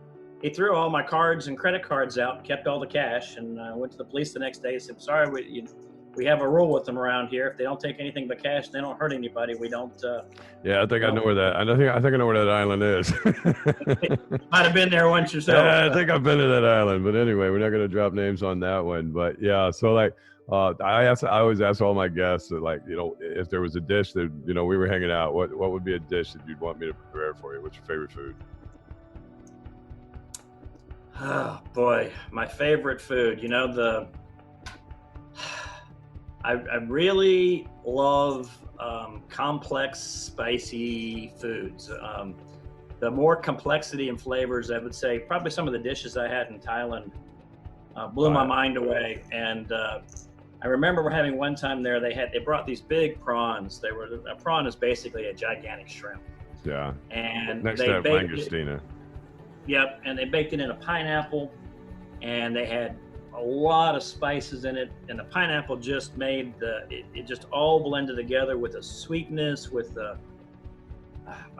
he threw all my cards and credit cards out, kept all the cash, and went to the police the next day and said, sorry, we have a rule with them around here. If they don't take anything but cash, they don't hurt anybody. We don't. Yeah, I think I know where that. I think I know where that island is. Might have been there once yourself. Yeah, I think I've been to that island. But anyway, we're not going to drop names on that one. But yeah, so like, I always ask all my guests that, like, if there was a dish that, we were hanging out, what would be a dish that you'd want me to prepare for you? What's your favorite food? Oh boy, my favorite food. I really love complex, spicy foods. The more complexity and flavors, I would say, probably some of the dishes I had in Thailand blew my mind away. And I remember we're having one time there. They brought these big prawns. A prawn is basically a gigantic shrimp. Yeah. And next they to Langostina. Yep, and they baked it in a pineapple, and they had a lot of spices in it, and the pineapple just made it just all blended together with a sweetness, I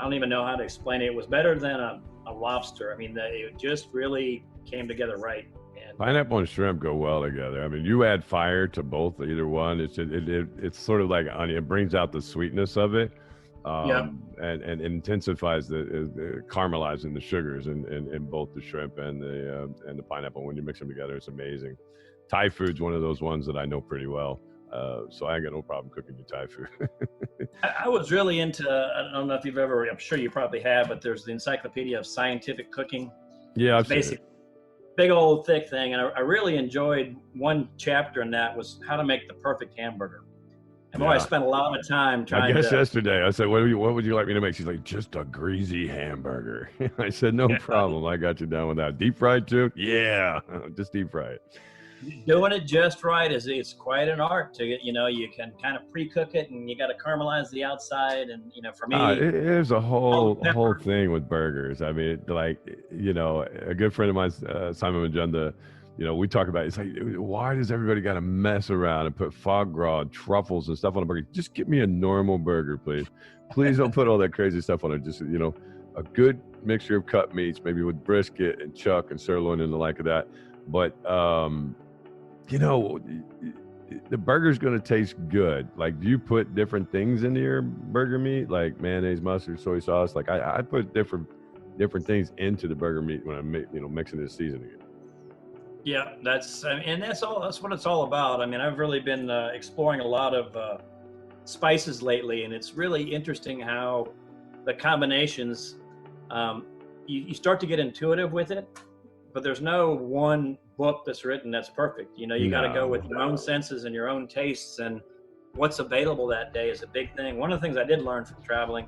don't even know how to explain it. It was better than a lobster. I mean, it just really came together right. And pineapple and shrimp go well together. I mean, you add fire to both, either one. It's sort of like onion. It brings out the sweetness of it. And intensifies the caramelizing the sugars in both the shrimp and the pineapple. When you mix them together, it's amazing. Thai food's one of those ones that I know pretty well, so I ain't got no problem cooking you Thai food. I was really into, I don't know if you've ever, I'm sure you probably have, but there's the Encyclopedia of Scientific Cooking. Yeah, I've seen it. Big old thick thing, and I really enjoyed one chapter in that was how to make the perfect hamburger. And boy, I spent a lot of time trying to. Yesterday I said, what would you like me to make? She's like, just a greasy hamburger. I said, no problem. I got you down with that. Deep fried too? Yeah, just deep fry it. Doing it just right it's quite an art to get. You can kind of pre-cook it, and you got to caramelize the outside. And for me, there's a whole thing with burgers. I mean, a good friend of mine, Simon Majunda, we talk about it. It's like, why does everybody got to mess around and put foie gras and truffles and stuff on a burger? Just give me a normal burger, please. Please don't put all that crazy stuff on it. Just, a good mixture of cut meats, maybe with brisket and chuck and sirloin and the like of that. But, the burger's going to taste good. Like, do you put different things into your burger meat, like mayonnaise, mustard, soy sauce? Like, I put different things into the burger meat when I'm, mixing the seasoning. Yeah, that's what it's all about. I mean, I've really been exploring a lot of spices lately, and it's really interesting how the combinations, you start to get intuitive with it, but there's no one book that's written that's perfect. You got to go with your own senses and your own tastes, and what's available that day is a big thing. One of the things I did learn from traveling,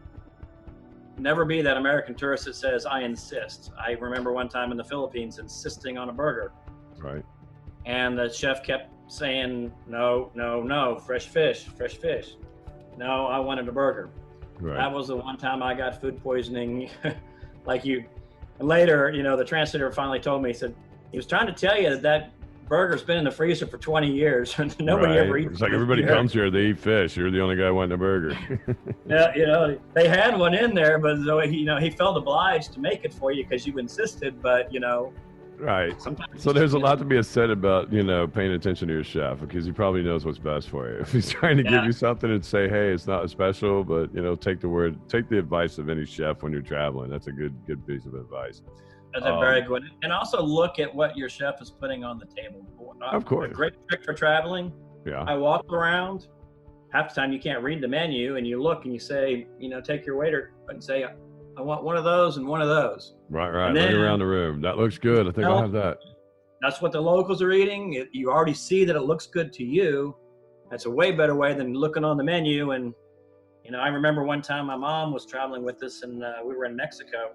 never be that American tourist that says, I insist. I remember one time in the Philippines insisting on a burger. Right. And the chef kept saying, no, fresh fish. No, I wanted a burger. Right. That was the one time I got food poisoning. Like you, and later, the translator finally told me, he said, he was trying to tell you that that burger's been in the freezer for 20 years. Nobody Right. ever eats It's like it. everybody comes here, they eat fish. You're the only guy wanting a burger. Yeah, they had one in there, but so he felt obliged to make it for you because you insisted. But Right. sometimes So there's a lot to be said about, paying attention to your chef, because he probably knows what's best for you. If he's trying to give you something and say, hey, it's not special, but take the advice of any chef when you're traveling. That's a good piece of advice. That's a very good. And also look at what your chef is putting on the table. Of course. A great trick for traveling. Yeah. I walk around. Half the time you can't read the menu, and you look and you say, take your waiter and say, I want one of those and one of those. Right. Look around the room. That looks good. I think I'll have that. That's what the locals are eating. You already see that it looks good to you. That's a way better way than looking on the menu. And, I remember one time my mom was traveling with us, and we were in Mexico.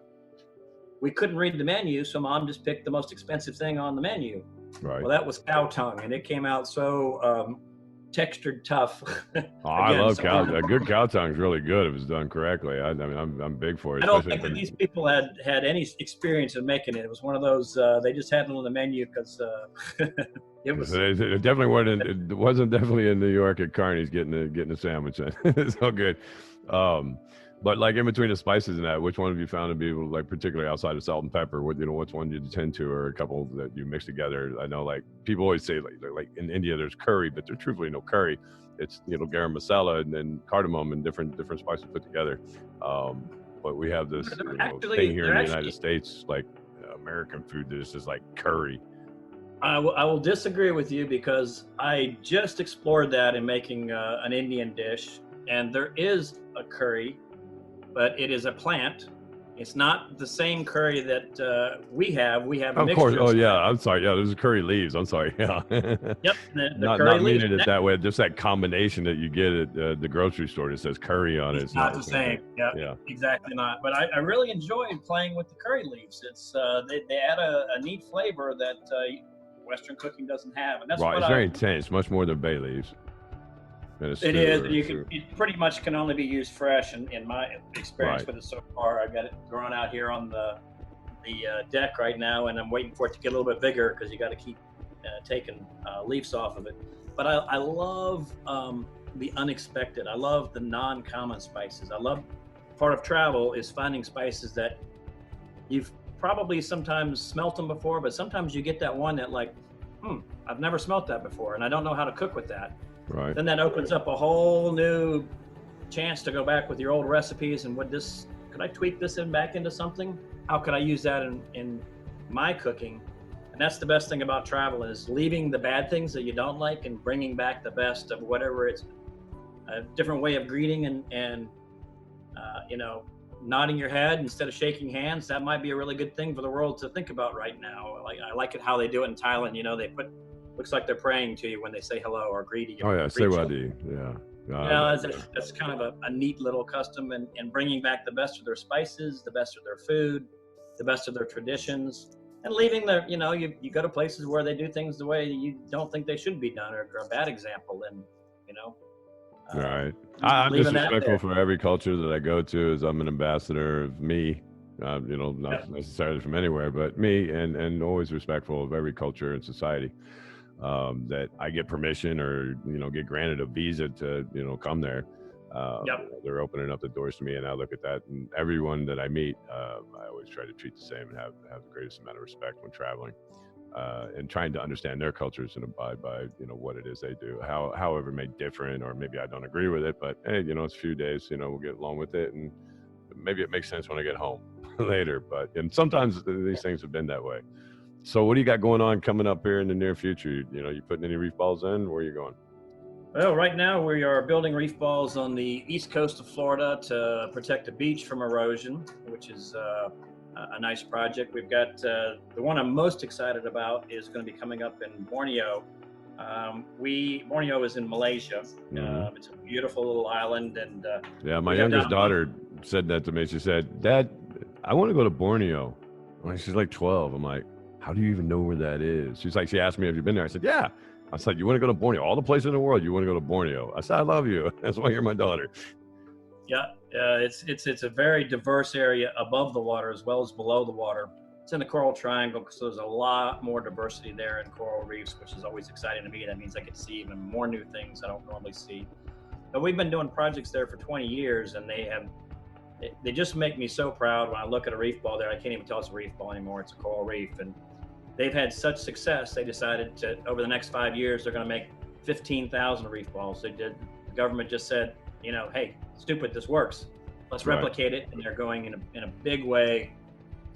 We couldn't read the menu, so Mom just picked the most expensive thing on the menu. Right. Well, that was cow tongue, and it came out so textured tough. I love cow. A good cow tongue is really good if it's done correctly. I mean, I'm big for it. I don't think that these people had any experience in making it. It was one of those they just had it on the menu because it was. It definitely wasn't. It wasn't definitely in New York at Carney's getting a sandwich. It's all good. But like in between the spices and that, which one have you found to be like particularly outside of salt and pepper? Which one do you tend to, or a couple that you mix together? I know like people always say like in India there's curry, but there's truthfully no curry. It's garam masala and then cardamom and different spices put together. But we have this thing here in the United States, like American food that is just like curry. I will disagree with you because I just explored that in making an Indian dish, and there is a curry. But it is a plant. It's not the same curry that we have. We have a mixture. Of course. Oh yeah. I'm sorry. Yeah, there's curry leaves. I'm sorry. Yeah. Yep. Not meaning it that way. Just that combination that you get at the grocery store that says curry on it. It's not the same. Yeah. Exactly not. But I really enjoyed playing with the curry leaves. It's they add a neat flavor that Western cooking doesn't have, and that's right. It's very intense, much more than bay leaves. It is. It pretty much can only be used fresh, in my experience with it so far. I've got it growing out here on the deck right now, and I'm waiting for it to get a little bit bigger because you got to keep taking leaves off of it. But I love the unexpected. I love the non-common spices. I love part of travel is finding spices that you've probably sometimes smelt them before, but sometimes you get that one that like, I've never smelt that before, and I don't know how to cook with that. Right. Then that opens up a whole new chance to go back with your old recipes and could I tweak this back into something? How could I use that in my cooking? And that's the best thing about travel is leaving the bad things that you don't like and bringing back the best of whatever. It's a different way of greeting and nodding your head instead of shaking hands. That might be a really good thing for the world to think about right now. I like it how they do it in Thailand. They put looks like they're praying to you when they say hello or greet you. Oh yeah, Sewadi. Yeah. That's kind of a neat little custom, and bringing back the best of their spices, the best of their food, the best of their traditions, and leaving you go to places where they do things the way you don't think they should be done, or a bad example, and right. I'm just respectful for every culture that I go to. As I'm an ambassador of me. Not necessarily from anywhere, but me, and always respectful of every culture and society. That I get permission or get granted a visa to come there. They're opening up the doors to me, and I look at that, and everyone that I meet, I always try to treat the same and have the greatest amount of respect when traveling, and trying to understand their cultures and abide by what it is they do, however it may different, or maybe I don't agree with it, but hey, it's a few days, we'll get along with it, and maybe it makes sense when I get home later. And sometimes these things have been that way. So what do you got going on coming up here in the near future? You putting any reef balls in? Where are you going? Well, right now we are building reef balls on the east coast of Florida to protect the beach from erosion, which is a nice project. We've got the one I'm most excited about is going to be coming up in Borneo. Borneo is in Malaysia. Mm-hmm. It's a beautiful little island, and my youngest daughter said that to me. She said, "Dad, I want to go to Borneo." She's like 12. I'm like, how do you even know where that is? She asked me, have you been there? I said, yeah. I said, you want to go to Borneo? All the places in the world, you want to go to Borneo? I said, I love you. That's why you're my daughter. Yeah, It's a very diverse area above the water as well as below the water. It's in the coral triangle, so there's a lot more diversity there in coral reefs, which is always exciting to me. That means I get to see even more new things I don't normally see. But we've been doing projects there for 20 years, and they just make me so proud when I look at a reef ball there. I can't even tell it's a reef ball anymore. It's a coral reef, and they've had such success. They decided to, over the next 5 years, they're going to make 15,000 reef balls. The government just said, hey, stupid, this works. Let's replicate it. And they're going in a big way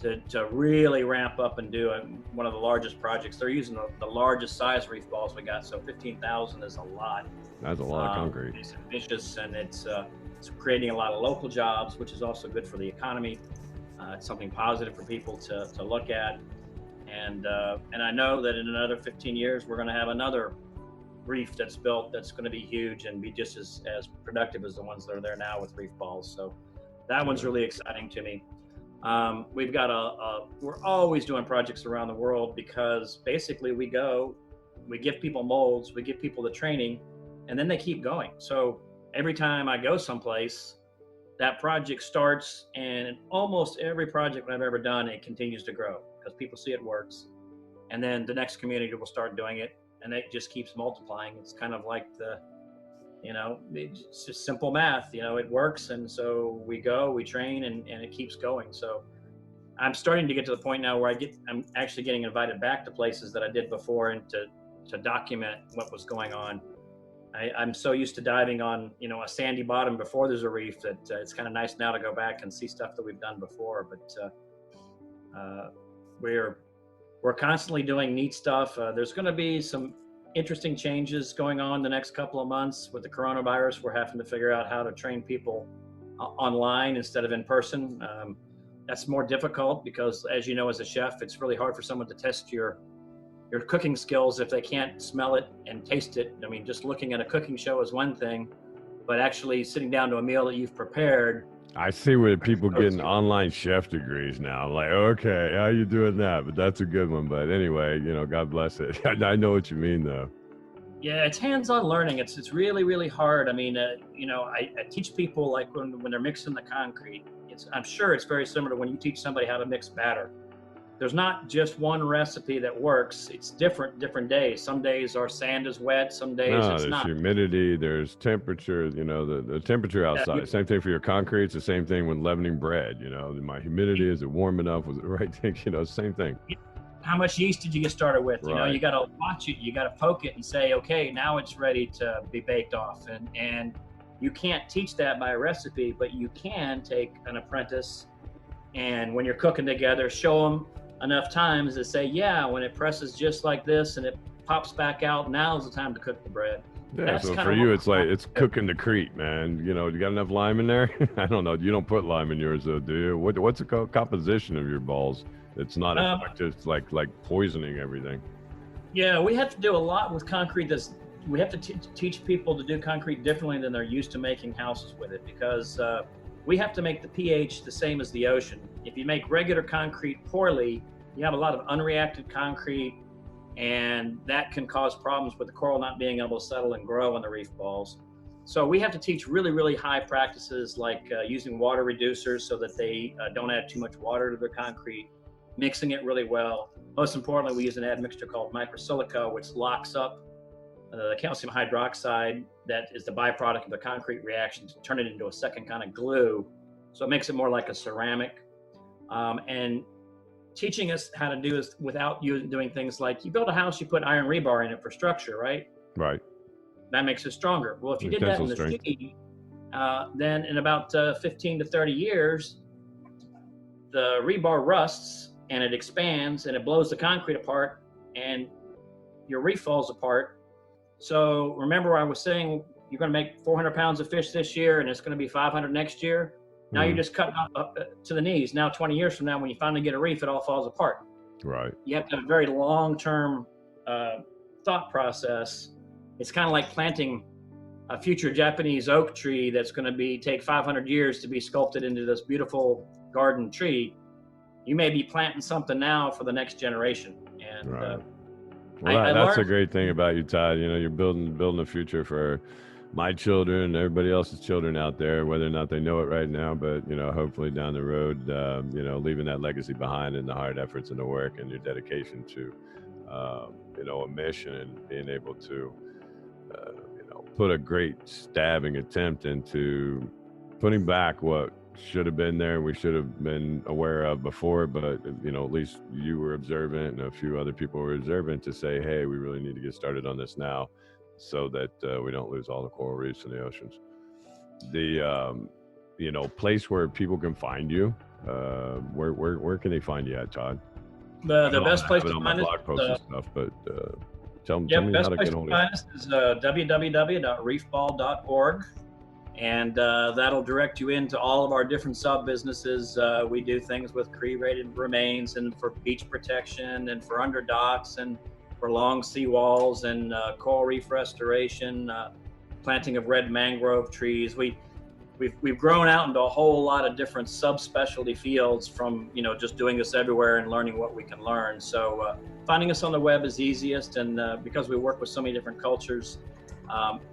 to really ramp up and do one of the largest projects. They're using the largest size reef balls we got. So 15,000 is a lot. That's a lot of concrete. It's ambitious, and it's creating a lot of local jobs, which is also good for the economy. It's something positive for people to look at. And I know that in another 15 years, we're going to have another reef that's built that's going to be huge and be just as productive as the ones that are there now with Reef Balls. So that one's really exciting to me. We've got we're always doing projects around the world, because basically we give people molds, we give people the training, and then they keep going. So every time I go someplace, that project starts, and in almost every project I've ever done, it continues to grow because people see it works. And then the next community will start doing it, and it just keeps multiplying. It's kind of like it's just simple math, it works. And so we train, and it keeps going. So I'm starting to get to the point now where I'm actually getting invited back to places that I did before, and to document what was going on. I'm so used to diving on, a sandy bottom before there's a reef that it's kind of nice now to go back and see stuff that we've done before. But we're constantly doing neat stuff. There's going to be some interesting changes going on the next couple of months with the coronavirus. We're having to figure out how to train people online instead of in person. That's more difficult because, as you know, as a chef, it's really hard for someone to test your cooking skills if they can't smell it and taste it. I mean, just looking at a cooking show is one thing, but actually sitting down to a meal that you've prepared. I see where people getting online chef degrees now. I'm like, okay, how you doing that? But that's a good one. But anyway, God bless it. I know what you mean, though. Yeah, it's hands-on learning. It's really, really hard. I mean, I teach people, like when they're mixing the concrete. I'm sure it's very similar to when you teach somebody how to mix batter. There's not just one recipe that works. It's different days. Some days our sand is wet. Some days it's not. There's humidity. There's temperature. The temperature outside. Same thing for your concrete. It's the same thing when leavening bread. My humidity, is it warm enough? Was it the right thing? Same thing. How much yeast did you get started with? Right. You got to watch it. You got to poke it and say, okay, now it's ready to be baked off. And you can't teach that by a recipe, but you can take an apprentice, and when you're cooking together, show them enough times to say, yeah, when it presses just like this and it pops back out, now's the time to cook the bread. Yeah, so for you, it's like it's cooking the crete, man. You got enough lime in there? I don't know. You don't put lime in yours, though, do you? What's the composition of your balls? It's not just like poisoning everything. Yeah, we have to do a lot with concrete. We have to teach people to do concrete differently than they're used to making houses with it, because we have to make the pH the same as the ocean. If you make regular concrete poorly, you have a lot of unreacted concrete, and that can cause problems with the coral not being able to settle and grow in the reef balls. So we have to teach really, really high practices, like using water reducers so that they don't add too much water to their concrete, mixing it really well. Most importantly, we use an admixture called microsilica, which locks up the calcium hydroxide that is the byproduct of the concrete reaction to turn it into a second kind of glue. So it makes it more like a ceramic. And teaching us how to do this without doing things like, you build a house, you put iron rebar in it for structure, right? Right. That makes it stronger. Well, if you did that in the sea, then in about 15 to 30 years, the rebar rusts and it expands and it blows the concrete apart and your reef falls apart. So remember, I was saying you're going to make 400 pounds of fish this year and it's going to be 500 next year. Now you're just cutting up to the knees. Now, 20 years from now, when you finally get a reef, it all falls apart. Right. You have to have a very long-term thought process. It's kind of like planting a future Japanese oak tree that's going to take 500 years to be sculpted into this beautiful garden tree. You may be planting something now for the next generation. And right. Well, that's a great thing about you, Todd. You're building a future for my children, everybody else's children out there, whether or not they know it right now, but hopefully down the road, leaving that legacy behind in the hard efforts and the work and your dedication to, a mission and being able to, put a great stabbing attempt into putting back what should have been there, we should have been aware of before, but at least you were observant and a few other people were observant to say, hey, we really need to get started on this now so that we don't lose all the coral reefs in the oceans. The place where people can find you, where can they find you at, Todd? The best place to find us, blog posts and stuff, but tell me how to get hold of it. Best place to find us is www.reefball.org. And that'll direct you into all of our different sub-businesses. We do things with cree-rated remains and for beach protection and for underdocks and for long seawalls and coral reef restoration, planting of red mangrove trees. We've grown out into a whole lot of different subspecialty fields from just doing this everywhere and learning what we can learn. So finding us on the web is easiest, and because we work with so many different cultures,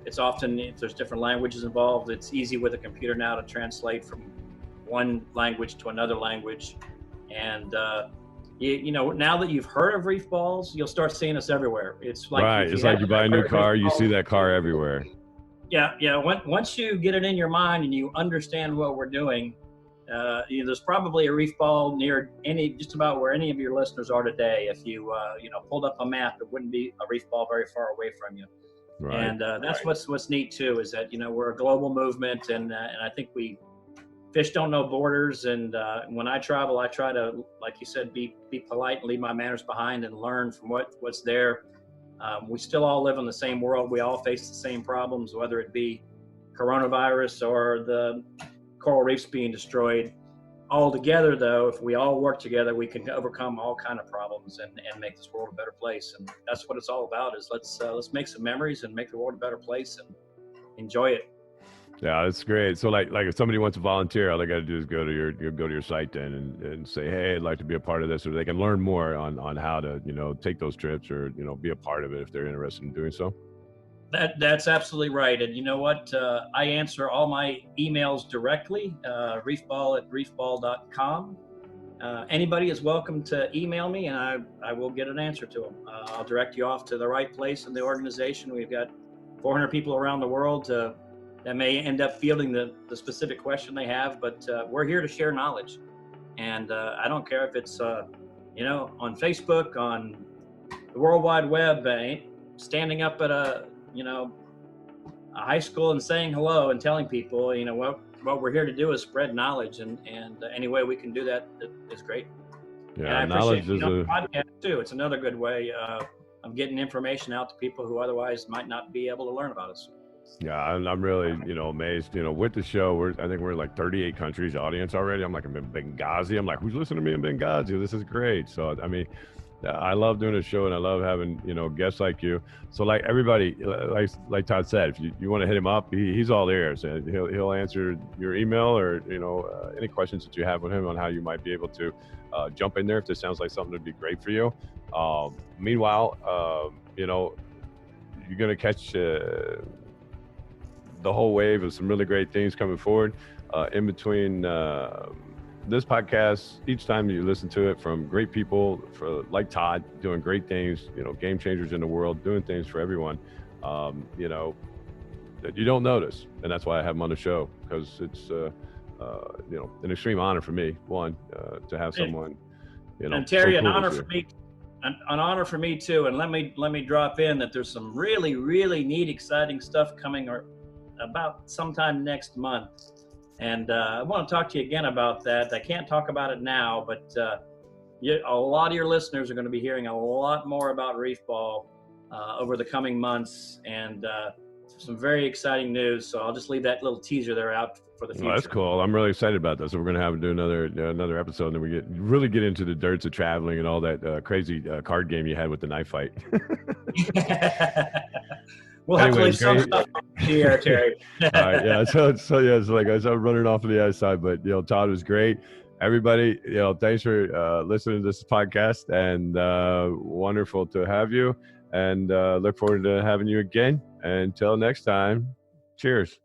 it's often, if there's different languages involved, it's easy with a computer now to translate from one language to another language. And now that you've heard of Reef Balls, you'll start seeing us everywhere. It's like right. It's like you buy a new car, you see that car everywhere. Yeah. Once you get it in your mind and you understand what we're doing, there's probably a Reef Ball near just about where any of your listeners are today. If you pulled up a map, it wouldn't be a Reef Ball very far away from you. Right. And that's what's neat too, is that we're a global movement, and I think fish don't know borders. And when I travel, I try to, like you said, be polite and leave my manners behind and learn from what's there. We still all live in the same world. We all face the same problems, whether it be coronavirus or the coral reefs being destroyed. All together, though, if we all work together, we can overcome all kind of problems and make this world a better place. And that's what it's all about, is let's make some memories and make the world a better place and enjoy it. Yeah, that's great. So like if somebody wants to volunteer, all they got to do is go to your site then and say, hey, I'd like to be a part of this, or they can learn more on how to, take those trips or, be a part of it if they're interested in doing so. That's absolutely right. And you know what? I answer all my emails directly, reefball@reefball.com. Anybody is welcome to email me, and I will get an answer to them. I'll direct you off to the right place in the organization. We've got 400 people around the world that may end up fielding the specific question they have, but we're here to share knowledge. And I don't care if it's, on Facebook, on the World Wide Web, standing up at a high school and saying hello and telling people, what we're here to do is spread knowledge, and any way we can do that is great. Yeah, and I appreciate podcast too. It's another good way of getting information out to people who otherwise might not be able to learn about us. Yeah, I'm really, amazed, with the show. I think we're in like 38 countries audience already. I'm like, I'm in Benghazi. I'm like, who's listening to me in Benghazi? This is great. So, I mean, I love doing a show, and I love having, guests like you. So like everybody, like Todd said, if you want to hit him up, he's all ears, and he'll answer your email or, any questions that you have with him on how you might be able to jump in there if this sounds like something that'd be great for you. Meanwhile, you're going to catch the whole wave of some really great things coming forward in between this podcast. Each time you listen to it, from great people like Todd doing great things, game changers in the world, doing things for everyone, that you don't notice. And that's why I have him on the show, because it's an extreme honor for me, to have someone, and Terry, so an cool honor for me. An honor for me too. And let me drop in that there's some really, really neat, exciting stuff coming about sometime next month. And I want to talk to you again about that. I can't talk about it now, but a lot of your listeners are going to be hearing a lot more about Reef Ball over the coming months, and some very exciting news. So I'll just leave that little teaser there out for the future. Well, that's cool. I'm really excited about that. So we're going to have to do another episode, and then we really get into the dirts of traveling and all that crazy card game you had with the knife fight. We'll have to leave some stuff here, Terry. All right, yeah. So like I was running off to the other side, but Todd was great. Everybody, thanks for listening to this podcast, and wonderful to have you. And look forward to having you again. Until next time, Cheers.